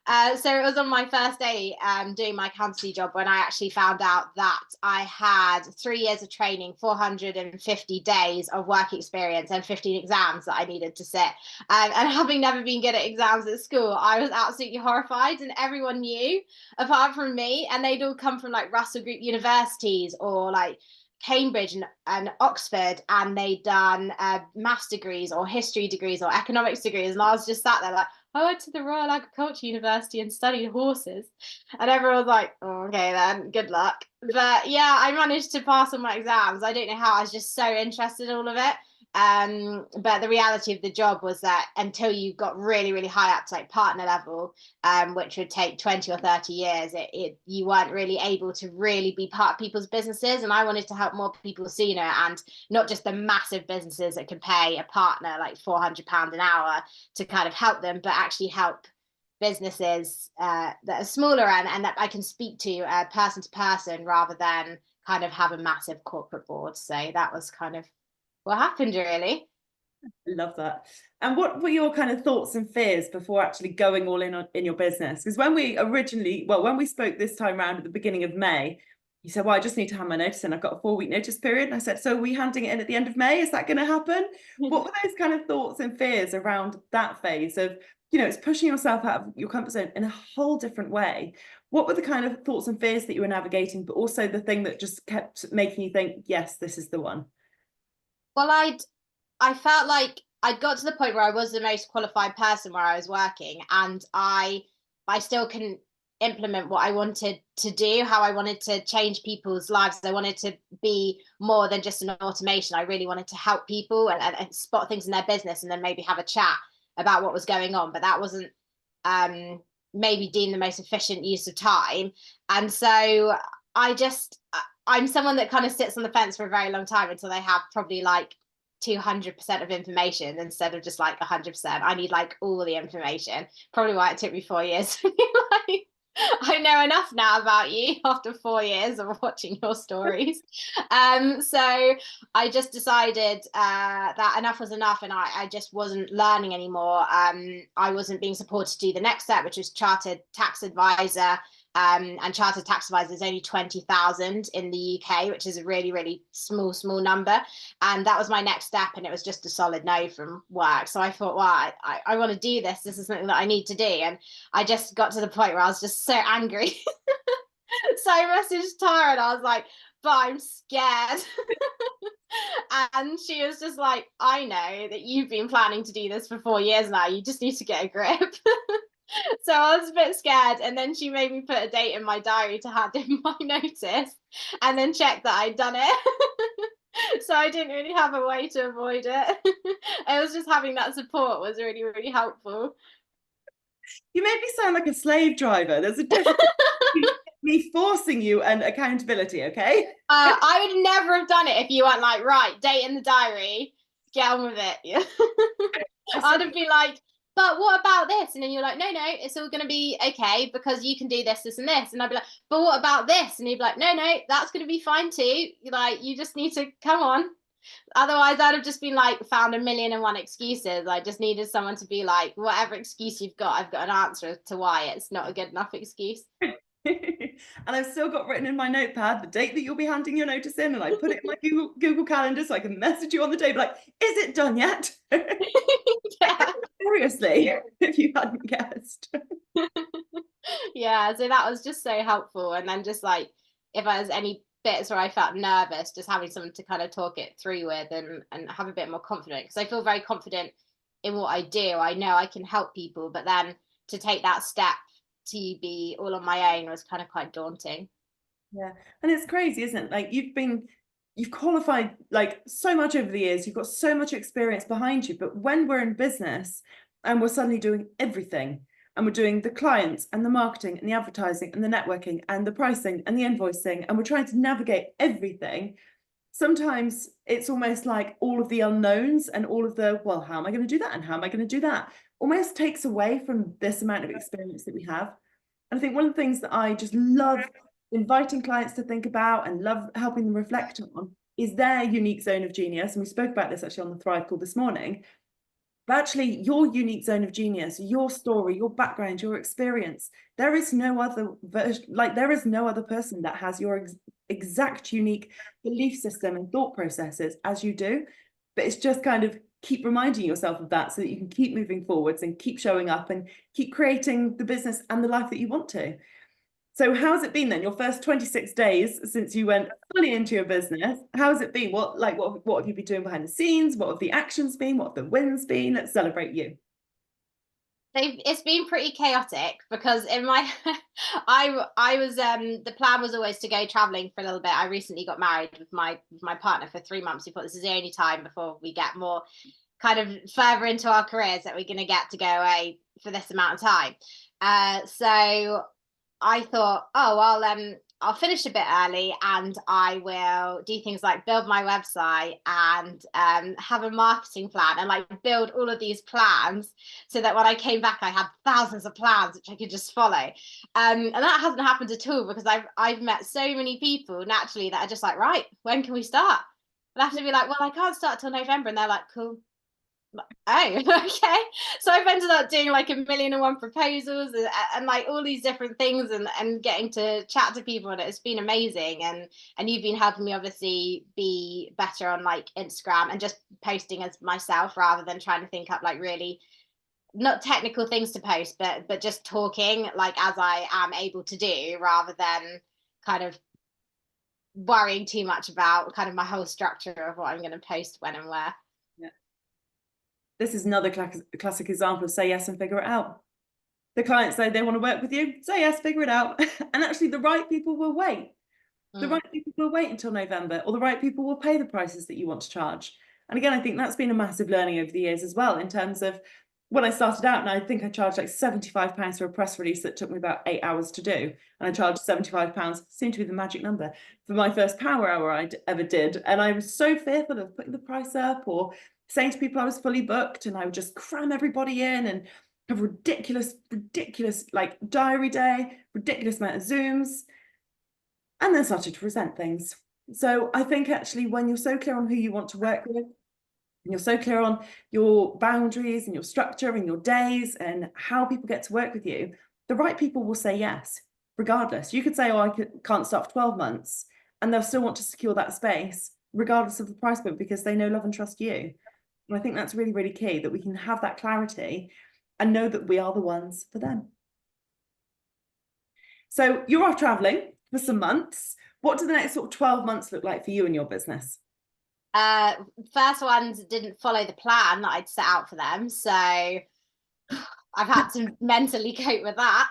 So it was on my first day doing my accountancy job when I actually found out that I had 3 years of training, 450 days of work experience, and 15 exams that I needed to sit. And having never been good at exams at school, I was absolutely horrified, and everyone knew apart from me, and they'd all come from like Russell Group universities or like Cambridge and Oxford, and they'd done maths degrees or history degrees or economics degrees, and I was just sat there like, I went to the Royal Agricultural University and studied horses. And everyone was like, oh, okay, then good luck. But yeah, I managed to pass all my exams. I don't know how, I was just so interested in all of it. But the reality of the job was that until you got really, really high up to like partner level, which would take 20 or 30 years, you weren't really able to really be part of people's businesses. And I wanted to help more people sooner, and not just the massive businesses that could pay a partner like £400 an hour to kind of help them, but actually help businesses that are smaller, and that I can speak to person to person rather than kind of have a massive corporate board. So that was kind of what happened, really. I love that. And what were your kind of thoughts and fears before actually going all in your business? Because when we spoke this time around at the beginning of May, you said, well, I just need to hand my notice in. I've got a 4-week notice period. And I said, so are we handing it in at the end of May? Is that going to happen? What were those kind of thoughts and fears around that phase of, it's pushing yourself out of your comfort zone in a whole different way? What were the kind of thoughts and fears that you were navigating, but also the thing that just kept making you think, yes, this is the one? Well, I felt like I'd got to the point where I was the most qualified person where I was working, and I still couldn't implement what I wanted to do, how I wanted to change people's lives. I wanted to be more than just an automation. I really wanted to help people and spot things in their business, and then maybe have a chat about what was going on. But that wasn't maybe deemed the most efficient use of time. And so I'm someone that kind of sits on the fence for a very long time until they have probably like 200% of information instead of just like 100%. I need like all the information. Probably why it took me 4 years. Like, I know enough now about you after 4 years of watching your stories. So I just decided that enough was enough, and I just wasn't learning anymore. I wasn't being supported to do the next step, which was chartered tax advisor. And chartered tax advisor is only 20,000 in the UK, which is a really, really small number. And that was my next step, and it was just a solid no from work. So I thought, well, I want to do this. This is something that I need to do. And I just got to the point where I was just so angry. So I messaged Tara and I was like, but I'm scared. And she was just like, I know that you've been planning to do this for 4 years now. You just need to get a grip. So I was a bit scared, and then she made me put a date in my diary to hand in my notice, and then check that I'd done it. So I didn't really have a way to avoid it. It was just having that support was really, really helpful. You made me sound like a slave driver. There's a difference between me forcing you and accountability, okay? I would never have done it if you weren't like, right, date in the diary, get on with it. I'd have been like, but what about this? And then you're like, no, it's all going to be okay because you can do this, this, and this. And I'd be like, but what about this? And you'd be like, no, that's going to be fine too. Like, you just need to come on. Otherwise, I'd have just been like, found 1,000,001 excuses. I just needed someone to be like, whatever excuse you've got, I've got an answer to why it's not a good enough excuse. And I've still got written in my notepad the date that you'll be handing your notice in, and I put it in my Google Calendar so I can message you on the day, like, is it done yet? Yeah. Seriously, if you hadn't guessed. Yeah, so that was just so helpful. And then just like, if I was any bits where I felt nervous, just having someone to kind of talk it through with and have a bit more confidence, because I feel very confident in what I do. I know I can help people, but then to take that step to be all on my own was kind of quite daunting. Yeah, and it's crazy, isn't it? Like, you've qualified like so much over the years, you've got so much experience behind you, but when we're in business and we're suddenly doing everything, and we're doing the clients and the marketing and the advertising and the networking and the pricing and the invoicing, and we're trying to navigate everything, sometimes it's almost like all of the unknowns and all of the, well, how am I going to do that? And how am I going to do that? Almost takes away from this amount of experience that we have. And I think one of the things that I just love inviting clients to think about and love helping them reflect on is their unique zone of genius. And we spoke about this actually on the Thrive call this morning. But actually, your unique zone of genius, your story, your background, your experience, there is no other version, like there is no other person that has your exact unique belief system and thought processes as you do. But it's just kind of keep reminding yourself of that so that you can keep moving forwards and keep showing up and keep creating the business and the life that you want to. So how's it been then? Your first 26 days since you went fully into your business, how's it been? What have you been doing behind the scenes? What have the actions been? What have the wins been? Let's celebrate you. It's been pretty chaotic because in my I was the plan was always to go traveling for a little bit. I recently got married with my partner for 3 months. We thought this is the only time before we get more kind of further into our careers that we're going to get to go away for this amount of time. So I thought, oh, I'll finish a bit early and I will do things like build my website and have a marketing plan and like build all of these plans so that when I came back, I had thousands of plans which I could just follow. And that hasn't happened at all because I've met so many people naturally that are just like, right, when can we start? And I have to be like, well, I can't start till November. And they're like, cool. Oh, okay. So I've ended up doing like 1,000,001 proposals and like all these different things and getting to chat to people, and it's been amazing. And you've been helping me obviously be better on like Instagram and just posting as myself rather than trying to think up like really not technical things to post, but just talking like as I am able to do rather than kind of worrying too much about kind of my whole structure of what I'm going to post when and where. This is another classic example of say yes and figure it out. The clients say they want to work with you, say yes, figure it out. And actually the right people will wait. The right people will wait until November, or the right people will pay the prices that you want to charge. And again, I think that's been a massive learning over the years as well, in terms of when I started out, and I think I charged like £75 for a press release that took me about 8 hours to do. And I charged £75, seemed to be the magic number, for my first power hour I ever did. And I was so fearful of putting the price up or saying to people I was fully booked, and I would just cram everybody in and have ridiculous like diary day, ridiculous amount of Zooms, and then started to resent things. So I think actually when you're so clear on who you want to work with, and you're so clear on your boundaries and your structure and your days and how people get to work with you, the right people will say yes, regardless. You could say, oh, can't start for 12 months, and they'll still want to secure that space, regardless of the price point, because they know, love and trust you. And I think that's really, really key, that we can have that clarity and know that we are the ones for them. So you're off traveling for some months. What do the next sort of 12 months look like for you and your business? First ones didn't follow the plan that I'd set out for them, so I've had to mentally cope with that.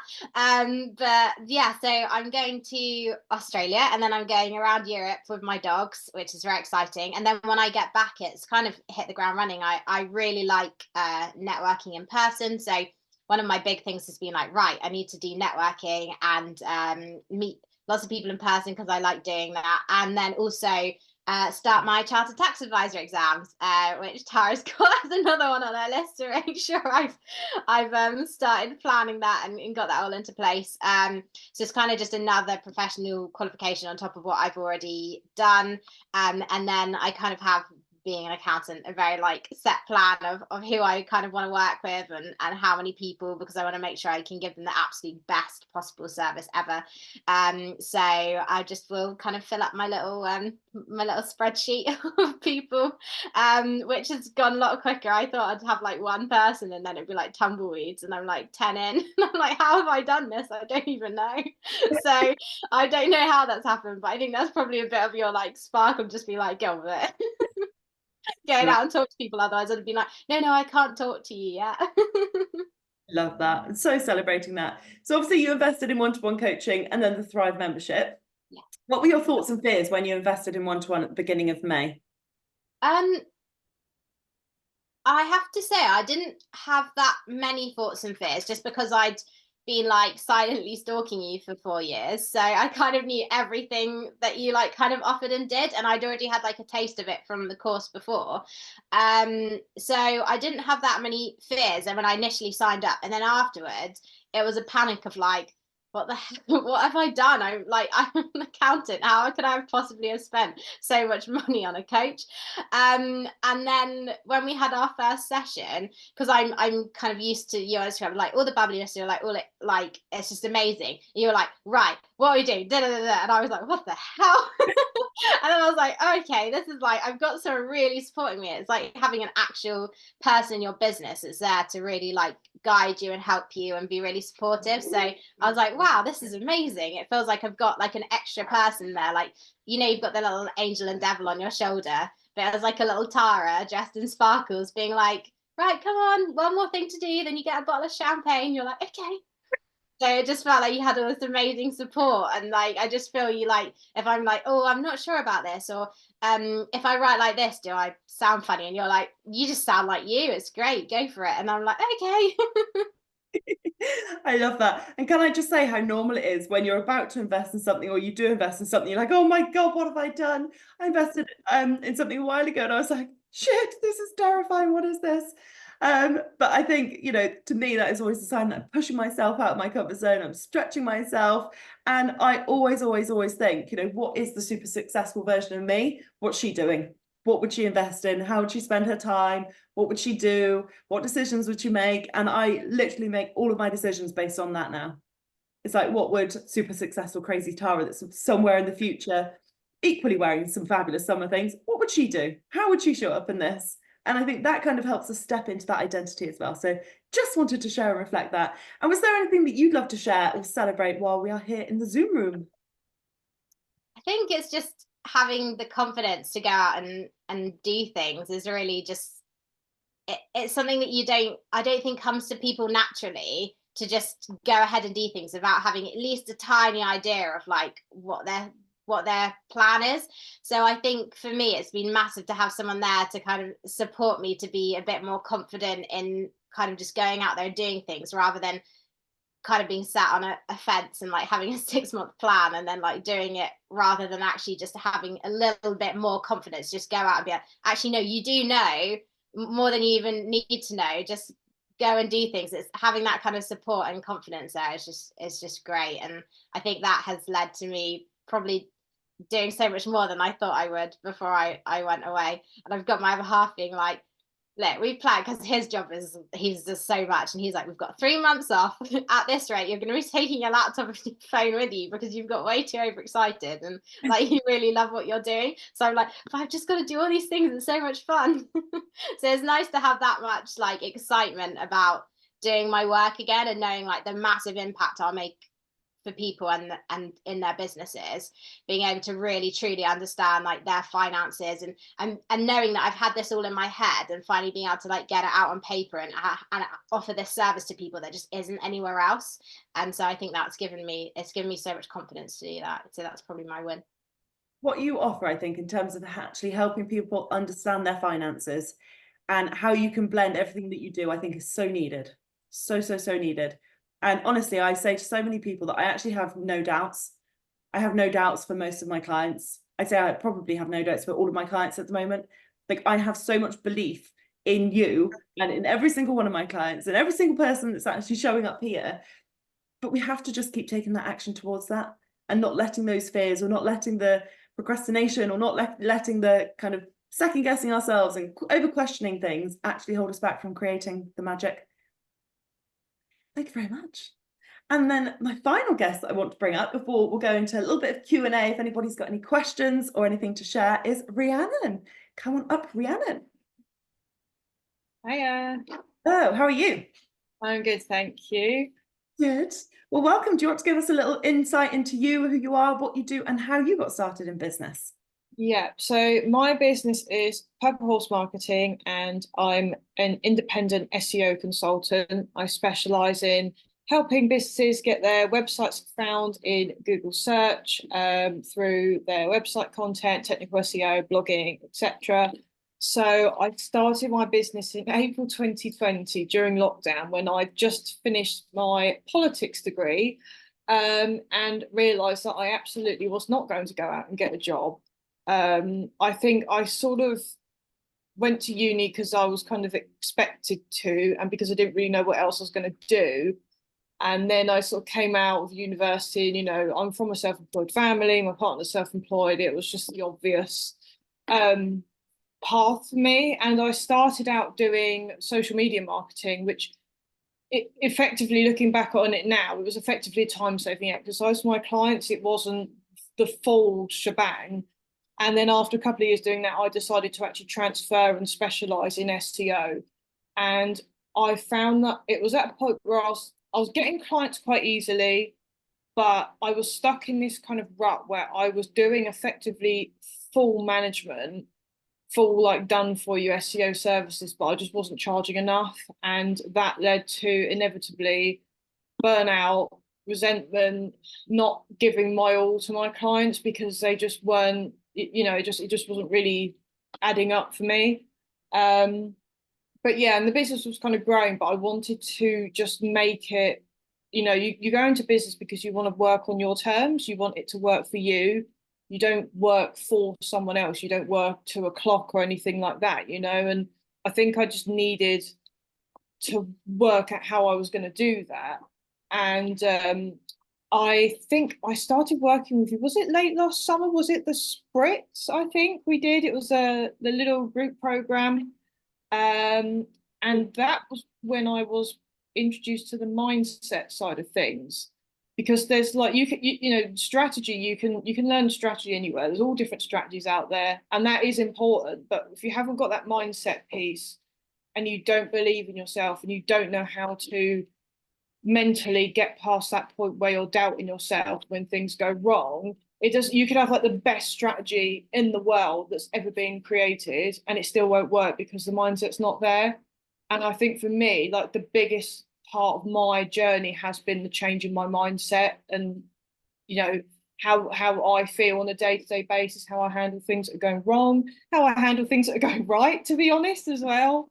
But yeah, so I'm going to Australia and then I'm going around Europe with my dogs, which is very exciting. And then when I get back, it's kind of hit the ground running. I really like networking in person. So one of my big things has been like, right, I need to do networking and meet lots of people in person because I like doing that. And then also start my chartered tax advisor exams, which Tara's got as another one on her list to make sure I've started planning that and got that all into place. So it's kind of just another professional qualification on top of what I've already done. And then I kind of have, being an accountant, a very like set plan of who I kind of want to work with and how many people, because I want to make sure I can give them the absolute best possible service ever. So I just will kind of fill up my little spreadsheet of people, which has gone a lot quicker. I thought I'd have like one person and then it'd be like tumbleweeds, and I'm like 10 in. I'm like, how have I done this? I don't even know. So I don't know how that's happened, but I think that's probably a bit of your like spark of just be like, go with it. Going out and talk to people, otherwise I'd be like, no, I can't talk to you yet. Love that. So celebrating that. So obviously you invested in one-to-one coaching and then the Thrive membership. Yeah. What were your thoughts and fears when you invested in one-to-one at the beginning of May? I have to say I didn't have that many thoughts and fears, just because I'd been like silently stalking you for 4 years, so I kind of knew everything that you like kind of offered and did, and I'd already had like a taste of it from the course before. So I didn't have that many fears, and when I initially signed up, and then afterwards it was a panic of like, what the hell, what have I done? I'm an accountant. How could I have possibly have spent so much money on a coach? And then when we had our first session, because I'm kind of used to you as like all the bubbliness, you're like all it like it's just amazing. And you're like, right, what are we doing? Da, da, da, da. And I was like, what the hell? And then I was like, oh, okay, this is like, I've got someone really supporting me. It's like having an actual person in your business that's there to really like guide you and help you and be really supportive. So I was like, wow, this is amazing. It feels like I've got like an extra person there. Like, you know, you've got the little angel and devil on your shoulder, but it was like a little Tara dressed in sparkles being like, right, come on, one more thing to do. Then you get a bottle of champagne. You're like, okay. So it just felt like you had all this amazing support. And like, I just feel you like, if I'm like, oh, I'm not sure about this, or if I write like this, do I sound funny? And you're like, you just sound like you. It's great. Go for it. And I'm like, okay. I love that. And can I just say how normal it is when you're about to invest in something, or you do invest in something, you're like, oh my God, what have I done? I invested in something a while ago and I was like, shit, this is terrifying. What is this? But I think, you know, to me, that is always a sign that I'm pushing myself out of my comfort zone. I'm stretching myself. And I always think, you know, what is the super successful version of me? What's she doing? What would she invest in? How would she spend her time? What would she do? What decisions would she make? And I literally make all of my decisions based on that now. It's like, what would super successful crazy Tara that's somewhere in the future, equally wearing some fabulous summer things, what would she do? How would she show up in this? And I think that kind of helps us step into that identity as well. So just wanted to share and reflect that. And was there anything that you'd love to share or celebrate while we are here in the Zoom room? I think it's just having the confidence to go out and do things is really just it's something that I don't think comes to people naturally, to just go ahead and do things without having at least a tiny idea of like what their plan is. So I think for me it's been massive to have someone there to kind of support me to be a bit more confident in kind of just going out there and doing things, rather than kind of being sat on a fence and like having a 6-month plan and then like doing it, rather than actually just having a little bit more confidence. Just go out and be like, actually no, you do know more than you even need to know. Just go and do things. It's having that kind of support and confidence there is just great. And I think that has led to me probably doing so much more than I thought I would before I went away. And I've got my other half being like, look, we planned, because his job is, he's just so much, and he's like, we've got 3 months off. At this rate, you're going to be taking your laptop and your phone with you because you've got way too overexcited and like you really love what you're doing. So I'm like, but I've just got to do all these things. It's so much fun. So it's nice to have that much like excitement about doing my work again, and knowing like the massive impact I'll make for people and in their businesses, being able to really truly understand like their finances, and knowing that I've had this all in my head, and finally being able to like get it out on paper and offer this service to people that just isn't anywhere else. And so I think it's given me so much confidence to do that. So that's probably my win. What you offer, I think, in terms of actually helping people understand their finances and how you can blend everything that you do, I think is so needed. So needed. And honestly, I say to so many people that I actually have no doubts. I have no doubts for most of my clients. I'd say I probably have no doubts for all of my clients at the moment. Like, I have so much belief in you and in every single one of my clients and every single person that's actually showing up here. But we have to just keep taking that action towards that, and not letting those fears, or not letting the procrastination, or not letting the kind of second guessing ourselves and over questioning things actually hold us back from creating the magic. Thank you very much. And then my final guest that I want to bring up before we'll go into a little bit of Q&A, if anybody's got any questions or anything to share, is Rhiannon. Come on up, Rhiannon. Hiya. Oh, how are you? I'm good, thank you. Good. Well, welcome. Do you want to give us a little insight into you, who you are, what you do, and how you got started in business? Yeah, so my business is Purple Horse Marketing, and I'm an independent SEO consultant. I specialize in helping businesses get their websites found in Google search through their website content, technical SEO, blogging, etc. So I started my business in April 2020 during lockdown, when I just finished my politics degree, and realized that I absolutely was not going to go out and get a job. I think I sort of went to uni because I was kind of expected to, and because I didn't really know what else I was going to do. And then I sort of came out of university, and, you know, I'm from a self-employed family, my partner's self-employed. It was just the obvious path for me. And I started out doing social media marketing, which effectively, looking back on it now, it was effectively a time-saving exercise for my clients. It wasn't the full shebang. And then after a couple of years doing that, I decided to actually transfer and specialize in SEO. And I found that it was at a point where I was getting clients quite easily, but I was stuck in this kind of rut where I was doing effectively full management full like done for you SEO services, but I just wasn't charging enough, and that led to inevitably burnout, resentment, not giving my all to my clients because they just weren't, you know, it just wasn't really adding up for me. But yeah, and the business was kind of growing, but I wanted to just make it, you know, you go into business because you want to work on your terms, you want it to work for you. You don't work for someone else, you don't work to a clock or anything like that, you know. And I think I just needed to work at how I was going to do that. And I think I started working with you. Was it late last summer? Was it the Spritz? I think we did. It was the little group program. And that was when I was introduced to the mindset side of things, because there's like you know, strategy, you can learn strategy anywhere. There's all different strategies out there, and that is important. But if you haven't got that mindset piece, and you don't believe in yourself, and you don't know how to mentally get past that point where you're doubting yourself when things go wrong, it does, you could have like the best strategy in the world that's ever been created and it still won't work because the mindset's not there. And I think for me, like the biggest part of my journey has been the change in my mindset, and you know, how I feel on a day-to-day basis, how I handle things that are going wrong, how I handle things that are going right, to be honest, as well.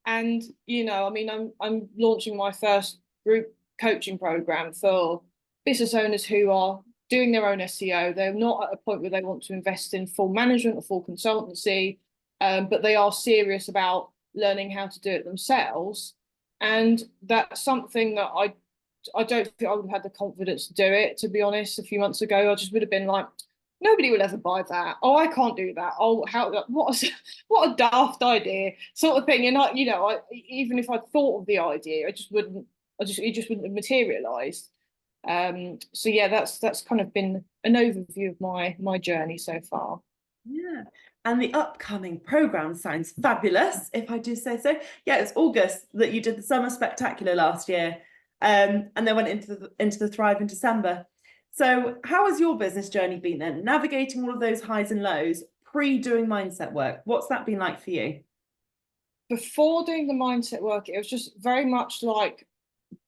And you know, I mean, I'm launching my first group coaching program for business owners who are doing their own SEO. They're not at a point where they want to invest in full management or full consultancy, but they are serious about learning how to do it themselves. And that's something that I don't think I would have had the confidence to do it, to be honest. A few months ago, I just would have been like, nobody will ever buy that. Oh, I can't do that. Oh, how, what a daft idea, sort of thing. And I, you know, even if I thought of the idea, it just wouldn't have materialized. So yeah, that's kind of been an overview of my journey so far. Yeah. And the upcoming program sounds fabulous, if I do say so. Yeah, it's August that you did the Summer Spectacular last year, and then went into the Thrive in December. So how has your business journey been then? Navigating all of those highs and lows, pre-doing mindset work. What's that been like for you? Before doing the mindset work, it was just very much like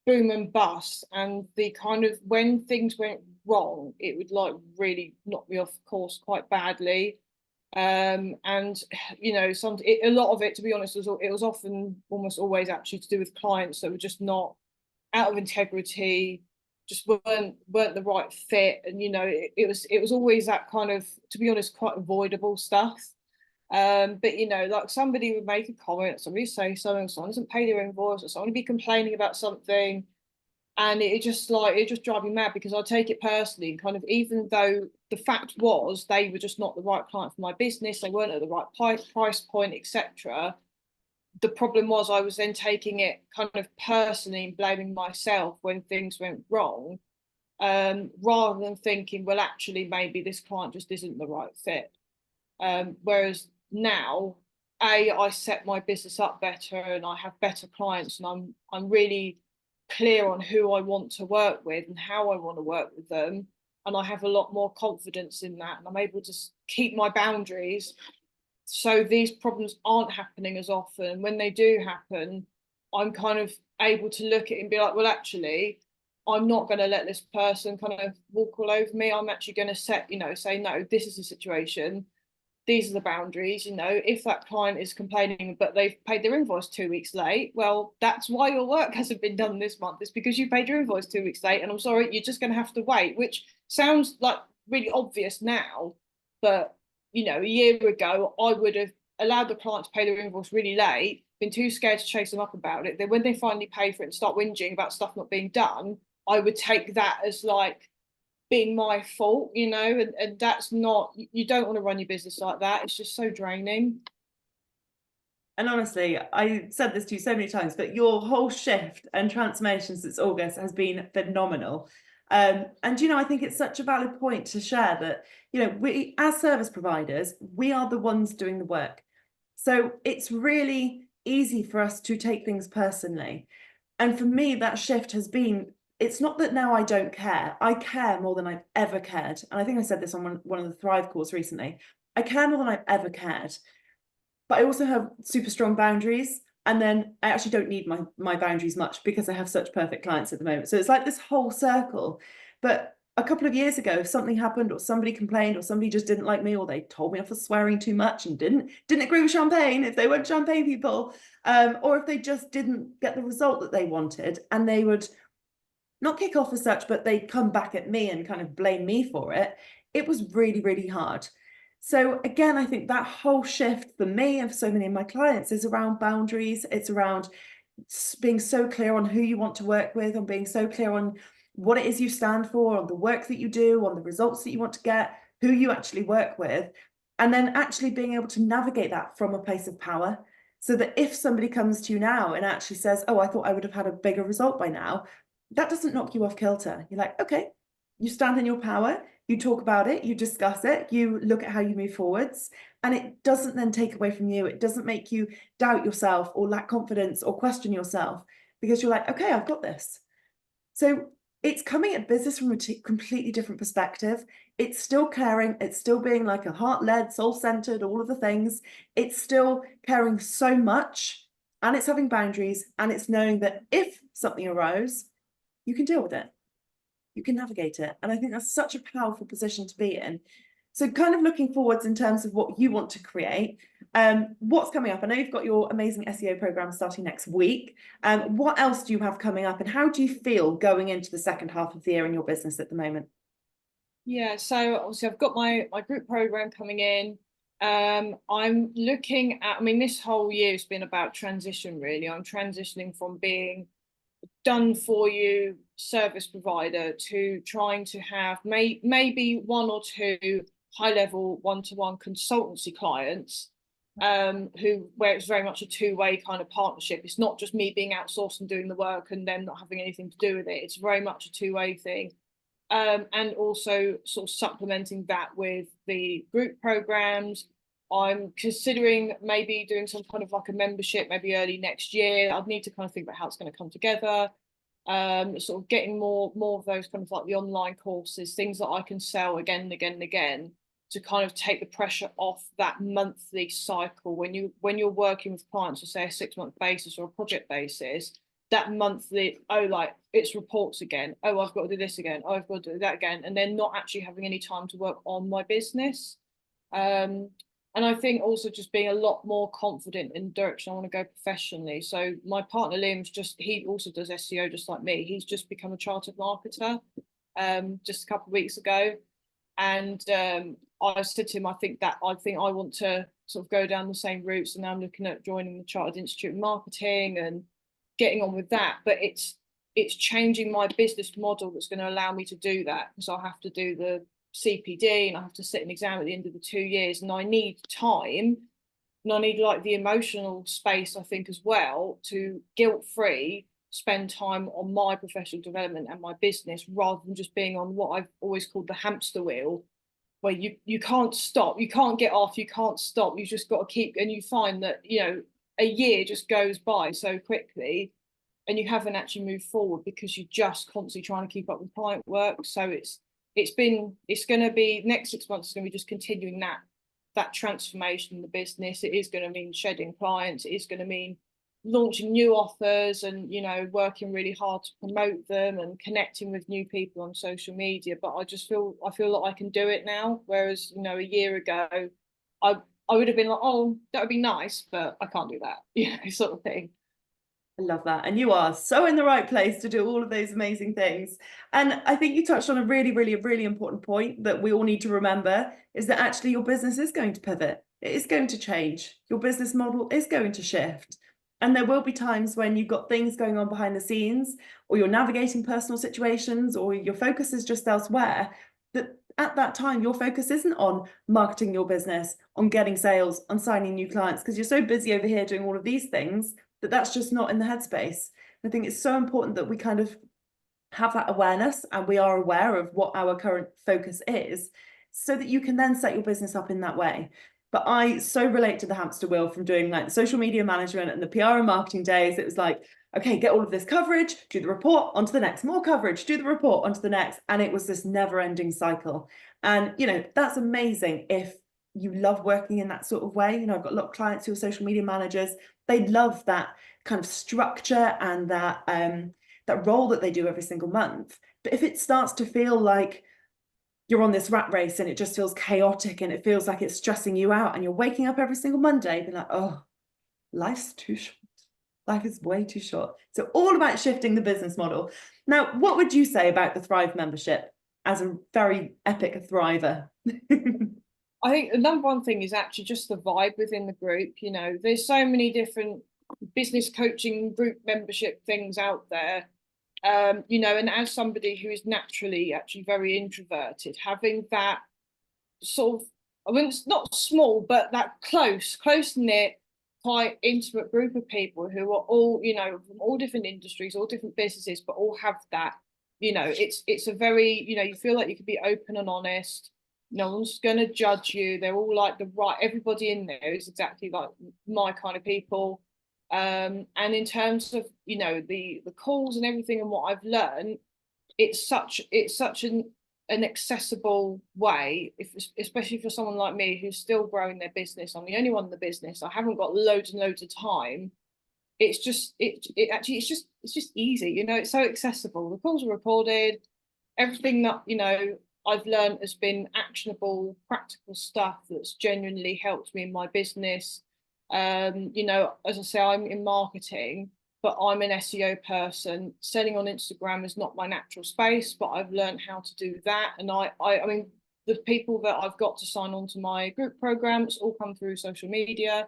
boom and bust, and the kind of when things went wrong, it would like really knock me off course quite badly. And you know, a lot of it, to be honest, it was often almost always actually to do with clients that were just not out of integrity, just weren't the right fit. And you know, it was always that kind of, to be honest, quite avoidable stuff. But you know, like somebody would make a comment, somebody would say something, someone doesn't pay their invoice, or someone would be complaining about something, and it just drive me mad, because I take it personally, and kind of, even though the fact was they were just not the right client for my business, they weren't at the right price point, etc. The problem was I was then taking it kind of personally and blaming myself when things went wrong, rather than thinking, well, actually, maybe this client just isn't the right fit. Whereas now, I set my business up better and I have better clients, and I'm really clear on who I want to work with and how I want to work with them. And I have a lot more confidence in that, and I'm able to keep my boundaries so these problems aren't happening as often. When they do happen, I'm kind of able to look at it and be like, well, actually, I'm not going to let this person kind of walk all over me. I'm actually going to say, no, this is the situation. These are the boundaries. You know, if that client is complaining but they've paid their invoice 2 weeks late, well, that's why your work hasn't been done this month. It's because you paid your invoice 2 weeks late, and I'm sorry, you're just going to have to wait. Which sounds like really obvious now, but you know, a year ago, I would have allowed the client to pay their invoice really late, been too scared to chase them up about it. Then when they finally pay for it and start whinging about stuff not being done, I would take that as like being my fault, you know, and that's not, you don't want to run your business like that. It's just so draining. And honestly, I said this to you so many times, but your whole shift and transformation since August has been phenomenal. And you know, I think it's such a valid point to share that, you know, we as service providers, we are the ones doing the work. So it's really easy for us to take things personally. And for me, that shift has been, it's not that now I don't care. I care more than I've ever cared. And I think I said this on one of the Thrive calls recently. I care more than I've ever cared. but I also have super strong boundaries. And then I actually don't need my boundaries much because I have such perfect clients at the moment. So it's like this whole circle. But a couple of years ago, if something happened or somebody complained or somebody just didn't like me or they told me off for swearing too much and didn't agree with champagne, if they weren't champagne people, or if they just didn't get the result that they wanted, and they would not kick off as such, but they'd come back at me and kind of blame me for it, it was really, really hard. So again, I think that whole shift for me and for so many of my clients is around boundaries. It's around being so clear on who you want to work with, and being so clear on what it is you stand for, on the work that you do, on the results that you want to get, who you actually work with, and then actually being able to navigate that from a place of power. So that if somebody comes to you now and actually says, oh, I thought I would have had a bigger result by now, that doesn't knock you off kilter. You're like, okay, you stand in your power, you talk about it, you discuss it, you look at how you move forwards, and it doesn't then take away from you. It doesn't make you doubt yourself or lack confidence or question yourself, because you're like, okay, I've got this. So it's coming at business from a completely different perspective. It's still caring. It's still being like a heart-led, soul-centered, all of the things. It's still caring so much, and it's having boundaries, and it's knowing that if something arose, you can deal with it. You can navigate it. And I think that's such a powerful position to be in. So kind of looking forwards in terms of what you want to create, what's coming up? I know you've got your amazing SEO program starting next week. What else do you have coming up, and how do you feel going into the second half of the year in your business at the moment? Yeah, so obviously I've got my group program coming in. I'm looking at, I mean, this whole year has been about transition, really. I'm transitioning from being done for you service provider to trying to have maybe one or two high level one-to-one consultancy clients, where it's very much a two-way kind of partnership. It's not just me being outsourced and doing the work and them not having anything to do with it. It's very much a two-way thing. And also sort of supplementing that with the group programs. I'm considering maybe doing some kind of like a membership maybe early next year. I'd need to kind of think about how it's going to come together. Sort of getting more of those kind of like the online courses, things that I can sell again and again and again, to kind of take the pressure off that monthly cycle. When you're working with clients, or say a 6-month basis or a project basis, that monthly, oh, like it's reports again, oh, I've got to do this again, oh, I've got to do that again, and then not actually having any time to work on my business. And I think also just being a lot more confident in the direction I want to go professionally. So my partner Liam's he also does SEO just like me. He's just become a chartered marketer just a couple of weeks ago. And I said to him, I think I want to sort of go down the same routes. And now I'm looking at joining the Chartered Institute of Marketing and getting on with that. But it's changing my business model that's going to allow me to do that, because I'll have to do the CPD and I have to sit an exam at the end of the 2 years, and I need time, and I need like the emotional space, I think, as well, to guilt-free spend time on my professional development and my business, rather than just being on what I've always called the hamster wheel, where you can't stop, you can't get off, you can't stop, you just got to keep. And you find that, you know, a year just goes by so quickly and you haven't actually moved forward because you're just constantly trying to keep up with client work. So it's going to be, next 6 months is going to be just continuing that transformation in the business. It is going to mean shedding clients. It is going to mean launching new offers and, you know, working really hard to promote them and connecting with new people on social media. But I feel like I can do it now, whereas, you know, a year ago I would have been like, oh, that would be nice, but I can't do that, you know, sort of thing. I love that. And you are so in the right place to do all of those amazing things. And I think you touched on a really important point that we all need to remember, is that actually your business is going to pivot. It is going to change. Your business model is going to shift. And there will be times when you've got things going on behind the scenes, or you're navigating personal situations, or your focus is just elsewhere, that at that time, your focus isn't on marketing your business, on getting sales, on signing new clients, because you're so busy over here doing all of these things that's just not in the headspace. I think it's so important that we kind of have that awareness, and we are aware of what our current focus is, so that you can then set your business up in that way. But I so relate to the hamster wheel from doing like social media management and the PR and marketing days. It was like, okay, get all of this coverage, do the report, onto the next, more coverage, do the report, onto the next. And it was this never ending cycle. And, you know, that's amazing if you love working in that sort of way. You know, I've got a lot of clients who are social media managers. They love that kind of structure and that role that they do every single month. But if it starts to feel like you're on this rat race and it just feels chaotic and it feels like it's stressing you out, and you're waking up every single Monday being like, oh, life's too short. Life is way too short. So all about shifting the business model. Now, what would you say about the Thrive membership as a very epic thriver? I think the number one thing is actually just the vibe within the group. You know, there's so many different business coaching group membership things out there. You know, and as somebody who is naturally actually very introverted, having that sort of, I mean, it's not small, but that close knit, quite intimate group of people who are all, you know, from all different industries, all different businesses, but all have that, you know, it's a very, you know, you feel like you can be open and honest. No one's going to judge you. They're all like everybody in there is exactly like my kind of people. And in terms of, you know, the calls and everything and what I've learned, it's such an accessible way, especially for someone like me who's still growing their business. I'm the only one in the business. I haven't got loads and loads of time. It's just it's just easy, you know. It's so accessible. The calls are recorded. Everything that, you know, I've learned has been actionable, practical stuff that's genuinely helped me in my business. You know, as I say, I'm in marketing, but I'm an SEO person. Selling on Instagram is not my natural space, but I've learned how to do that. And I mean, the people that I've got to sign on to my group programs all come through social media.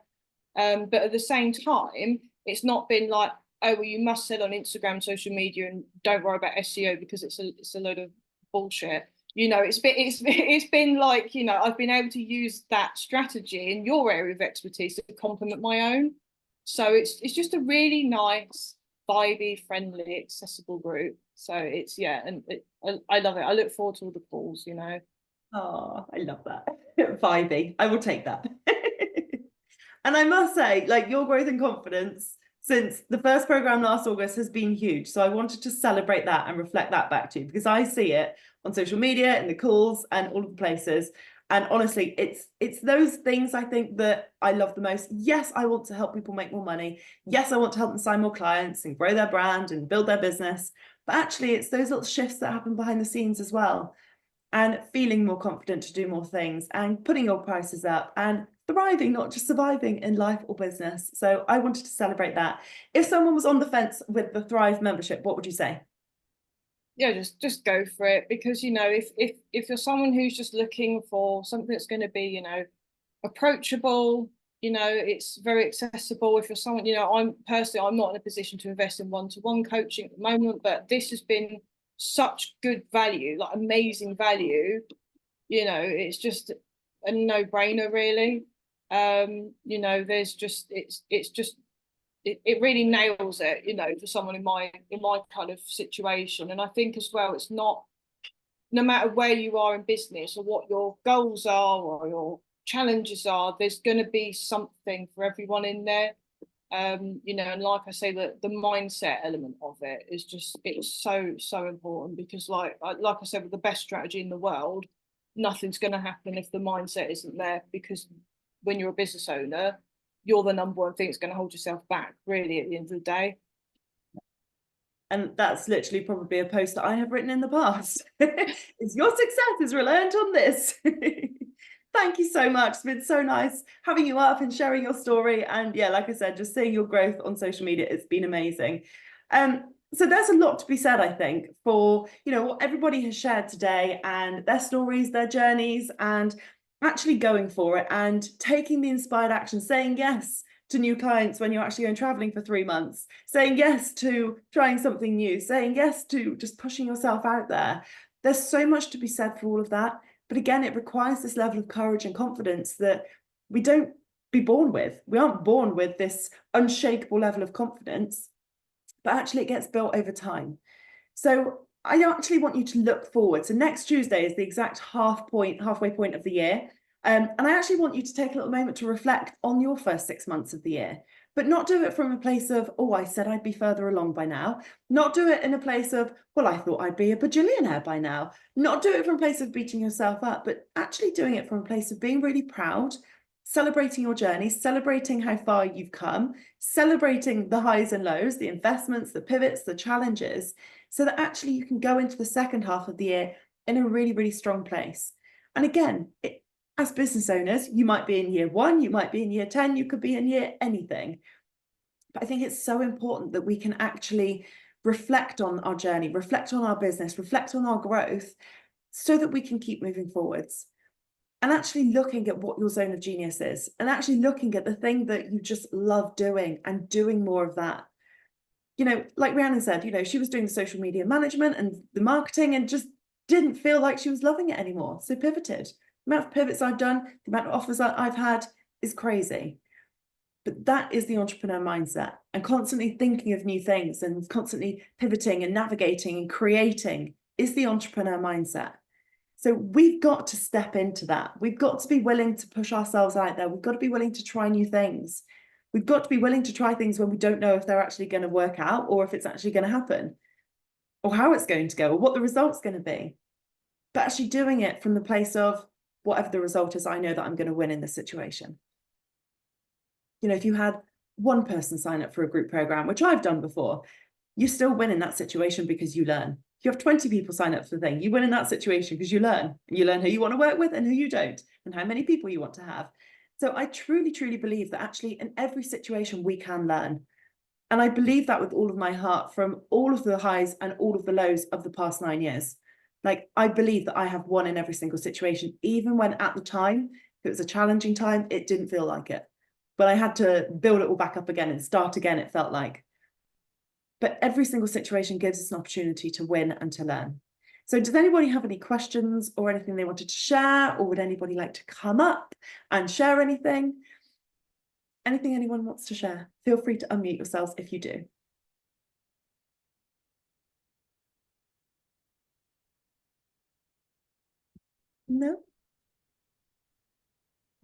But at the same time, it's not been like, oh, well, you must sell on Instagram, social media, and don't worry about SEO because it's a load of bullshit. You know, it's been like, you know, I've been able to use that strategy in your area of expertise to complement my own. So it's just a really nice, vibey, friendly, accessible group. So it's, yeah, and I love it. I look forward to all the calls, you know. Oh, I love that. Vibey. I will take that. And I must say, like, your growth and confidence since the first program last August has been huge. So I wanted to celebrate that and reflect that back to you, because I see it on social media, in the calls and all of the places. And honestly, it's those things I think that I love the most. Yes, I want to help people make more money. Yes, I want to help them sign more clients and grow their brand and build their business. But actually, it's those little shifts that happen behind the scenes as well. And feeling more confident to do more things and putting your prices up and thriving, not just surviving in life or business. So I wanted to celebrate that. If someone was on the fence with the Thrive membership, what would you say? Yeah, just go for it, because, you know, if you're someone who's just looking for something that's going to be, you know, approachable, you know, it's very accessible. If you're someone, you know, I'm not in a position to invest in one-to-one coaching at the moment, but this has been such good value, like amazing value. You know, it's just a no-brainer, really. You know, there's just it really nails it, you know, for someone in my kind of situation. And I think as well, it's not, no matter where you are in business or what your goals are or your challenges are, there's going to be something for everyone in there. You know, and like I say, the mindset element of it is just, it's so important, because like I said, with the best strategy in the world, nothing's going to happen if the mindset isn't there, because when you're a business owner, you're the number one thing that's going to hold yourself back, really, at the end of the day. And that's literally probably a post that I have written in the past. It's your success is reliant on this. Thank you so much. It's been so nice having you up and sharing your story. And yeah, like I said, just seeing your growth on social media, it's been amazing. So there's a lot to be said, I think, for, you know, what everybody has shared today and their stories, their journeys, and actually going for it and taking the inspired action, saying yes to new clients when you're actually going traveling for 3 months, saying yes to trying something new, saying yes to just pushing yourself out there. There's so much to be said for all of that. But again, it requires this level of courage and confidence that we don't be born with. We aren't born with this unshakable level of confidence, but actually it gets built over time. So I actually want you to look forward. So next Tuesday is the exact halfway point of the year. And I actually want you to take a little moment to reflect on your first 6 months of the year, but not do it from a place of, oh, I said I'd be further along by now. Not do it in a place of, well, I thought I'd be a bajillionaire by now. Not do it from a place of beating yourself up, but actually doing it from a place of being really proud, celebrating your journey, celebrating how far you've come, celebrating the highs and lows, the investments, the pivots, the challenges, so that actually you can go into the second half of the year in a really, really strong place. And again, as business owners, you might be in year 1, you might be in year 10, you could be in year anything. But I think it's so important that we can actually reflect on our journey, reflect on our business, reflect on our growth, so that we can keep moving forwards. And actually looking at what your zone of genius is, and actually looking at the thing that you just love doing and doing more of that. You know, like Rhiannon said, you know, she was doing the social media management and the marketing and just didn't feel like she was loving it anymore. So pivoted. The amount of pivots I've done, the amount of offers I've had is crazy. But that is the entrepreneur mindset, and constantly thinking of new things and constantly pivoting and navigating and creating is the entrepreneur mindset. So we've got to step into that. We've got to be willing to push ourselves out there. We've got to be willing to try new things. We've got to be willing to try things when we don't know if they're actually going to work out, or if it's actually going to happen, or how it's going to go, or what the result's going to be. But actually doing it from the place of, whatever the result is, I know that I'm going to win in this situation. You know, if you had one person sign up for a group program, which I've done before, you still win in that situation because you learn. If you have 20 people sign up for the thing, you win in that situation because you learn. You learn who you want to work with and who you don't, and how many people you want to have. So I truly, truly believe that actually in every situation we can learn. And I believe that with all of my heart, from all of the highs and all of the lows of the past 9 years. Like, I believe that I have won in every single situation, even when at the time, if it was a challenging time, it didn't feel like it. But I had to build it all back up again and start again, it felt like. But every single situation gives us an opportunity to win and to learn. So does anybody have any questions or anything they wanted to share? Or would anybody like to come up and share anything? Anything anyone wants to share? Feel free to unmute yourselves if you do. No?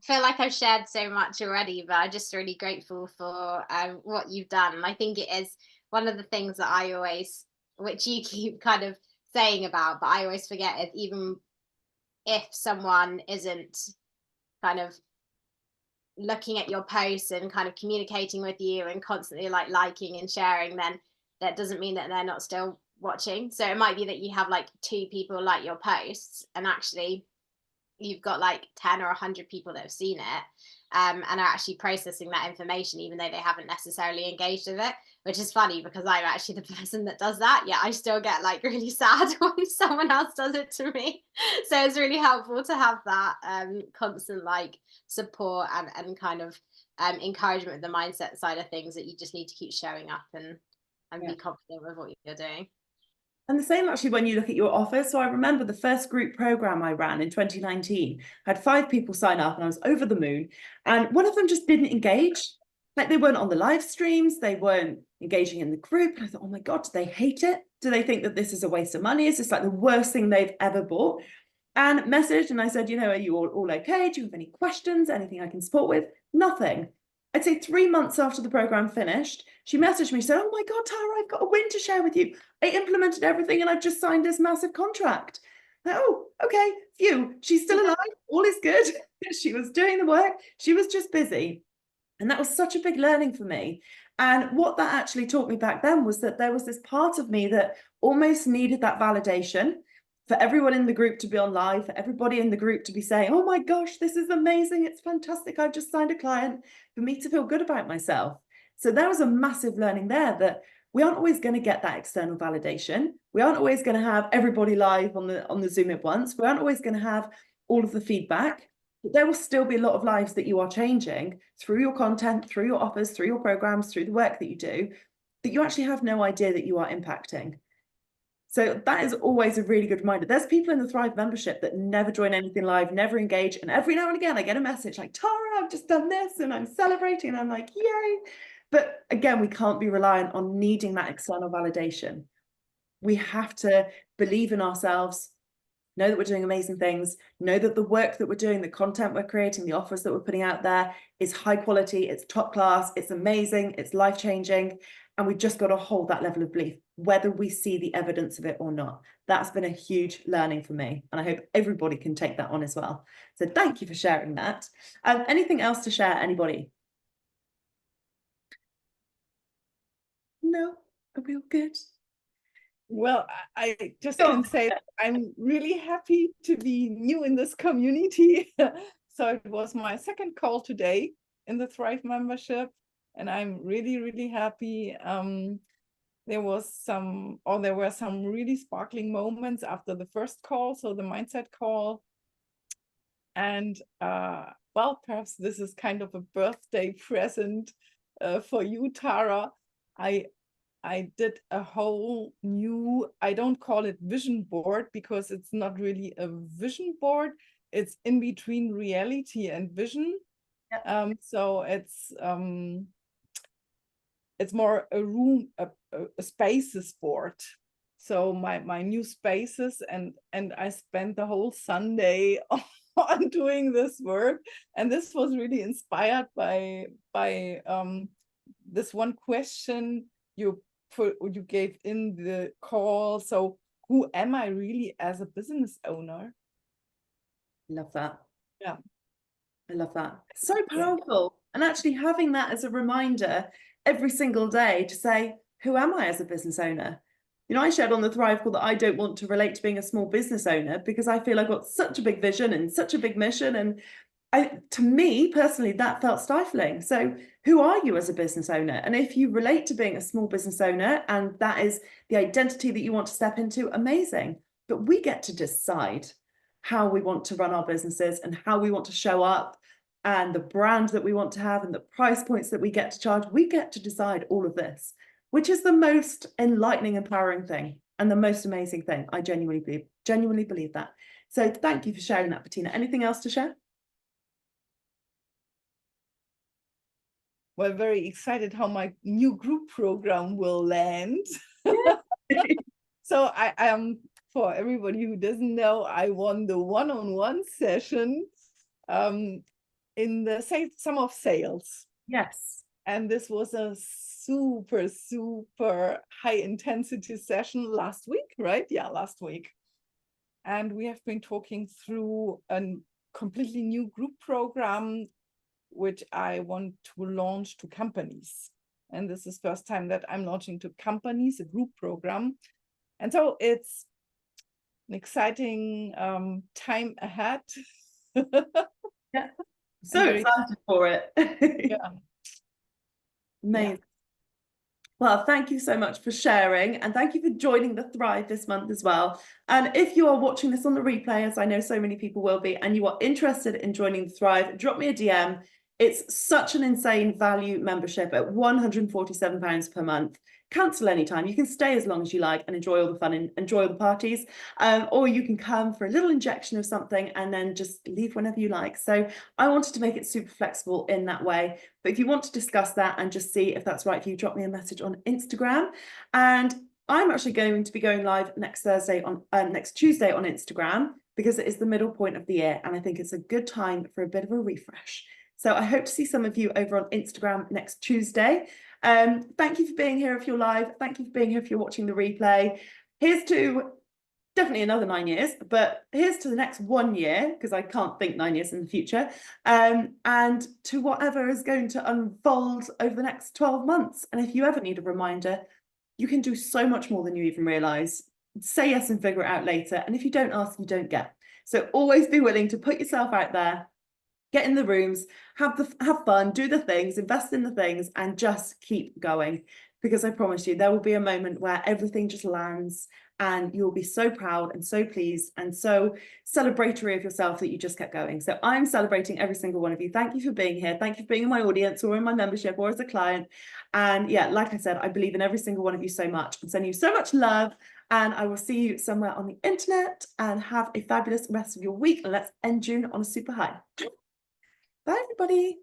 I feel like I've shared so much already, but I'm just really grateful for what you've done. And I think it is one of the things that I always, which you keep kind of saying about, but I always forget it, even if someone isn't kind of looking at your posts and kind of communicating with you and constantly like liking and sharing, then that doesn't mean that they're not still watching. So it might be that you have like 2 people like your posts, and actually you've got like 10 or 100 people that have seen it, and are actually processing that information, even though they haven't necessarily engaged with it, which is funny because I'm actually the person that does that. Yeah, I still get like really sad when someone else does it to me. So it's really helpful to have that constant like support and kind of encouragement with the mindset side of things, that you just need to keep showing up and be confident with what you're doing. And the same actually when you look at your offers. So I remember the first group program I ran in 2019, I had 5 people sign up and I was over the moon. And one of them just didn't engage. Like, they weren't on the live streams, they weren't engaging in the group. And I thought, oh my God, do they hate it? Do they think that this is a waste of money? Is this like the worst thing they've ever bought? And messaged and I said, you know, are you all okay? Do you have any questions? Anything I can support with? Nothing. I'd say 3 months after the program finished, she messaged me, said, oh my God, Tara, I've got a win to share with you. I implemented everything and I've just signed this massive contract. Like, oh, okay, phew, she's still alive, all is good. She was doing the work, she was just busy. And that was such a big learning for me. And what that actually taught me back then was that there was this part of me that almost needed that validation, for everyone in the group to be on live, for everybody in the group to be saying, oh my gosh, this is amazing, it's fantastic, I've just signed a client, for me to feel good about myself. So there was a massive learning there, that we aren't always going to get that external validation. We aren't always going to have everybody live on the Zoom at once. We aren't always going to have all of the feedback, but there will still be a lot of lives that you are changing through your content, through your offers, through your programs, through the work that you do, that you actually have no idea that you are impacting. So that is always a really good reminder. There's people in the Thrive membership that never join anything live, never engage. And every now and again, I get a message like, Tara, I've just done this and I'm celebrating. And I'm like, yay. But again, we can't be reliant on needing that external validation. We have to believe in ourselves, know that we're doing amazing things, know that the work that we're doing, the content we're creating, the offers that we're putting out there is high quality, it's top class, it's amazing, it's life-changing. And we've just got to hold that level of belief, whether we see the evidence of it or not. That's been a huge learning for me. And I hope everybody can take that on as well. So thank you for sharing that. Anything else to share, anybody? No, are we all good? Well, I just can say that I'm really happy to be new in this community. So it was my second call today in the Thrive membership, and I'm really, really happy. There were some really sparkling moments after the first call, so the mindset call. And well, perhaps this is kind of a birthday present for you, Tara. I did a whole new, I don't call it vision board because it's not really a vision board. It's in between reality and vision. Yep. So it's more a room, a spaces board. So my new spaces, and I spent the whole Sunday on doing this work. And this was really inspired by this one question you gave in the call. So who am I really as a business owner? Love that. Yeah. I love that. So powerful. Yeah. And actually having that as a reminder every single day to say, who am I as a business owner? You know, I shared on the Thrive call that I don't want to relate to being a small business owner because I feel I've got such a big vision and such a big mission. And to me personally, that felt stifling. So who are you as a business owner? And if you relate to being a small business owner and that is the identity that you want to step into, amazing. But we get to decide how we want to run our businesses and how we want to show up and the brand that we want to have and the price points that we get to charge. We get to decide all of this, which is the most enlightening, empowering thing and the most amazing thing. I genuinely believe that. So thank you for sharing that, Bettina. Anything else to share? Well, very excited how my new group program will land. So I am, for everybody who doesn't know, I won the one-on-one session in the Summer of Sales. Yes. And this was a super, super high intensity session last week, right? Yeah, last week. And we have been talking through a completely new group program which I want to launch to companies. And this is the first time that I'm launching to companies, a group program. And so it's an exciting time ahead. Yeah, so excited for it. Yeah. Amazing. Yeah. Well, thank you so much for sharing, and thank you for joining the Thrive this month as well. And if you are watching this on the replay, as I know so many people will be, and you are interested in joining the Thrive, drop me a DM. It's such an insane value membership at £147 per month. Cancel anytime. You can stay as long as you like and enjoy all the fun and enjoy all the parties. Or you can come for a little injection of something and then just leave whenever you like. So I wanted to make it super flexible in that way. But if you want to discuss that and just see if that's right for you, drop me a message on Instagram. And I'm actually going to be going live next Tuesday on Instagram because it is the middle point of the year. And I think it's a good time for a bit of a refresh. So I hope to see some of you over on Instagram next Tuesday. Thank you for being here if you're live. Thank you for being here if you're watching the replay. Here's to definitely another 9 years, but here's to the next 1 year, because I can't think 9 years in the future, and to whatever is going to unfold over the next 12 months. And if you ever need a reminder, you can do so much more than you even realize. Say yes and figure it out later. And if you don't ask, you don't get. So always be willing to put yourself out there, get in the rooms, have fun, do the things, invest in the things, and just keep going. Because I promise you, there will be a moment where everything just lands and you'll be so proud and so pleased and so celebratory of yourself that you just kept going. So I'm celebrating every single one of you. Thank you for being here. Thank you for being in my audience or in my membership or as a client. And yeah, like I said, I believe in every single one of you so much. I'm sending you so much love, and I will see you somewhere on the internet, and have a fabulous rest of your week. And let's end June on a super high. Bye, everybody.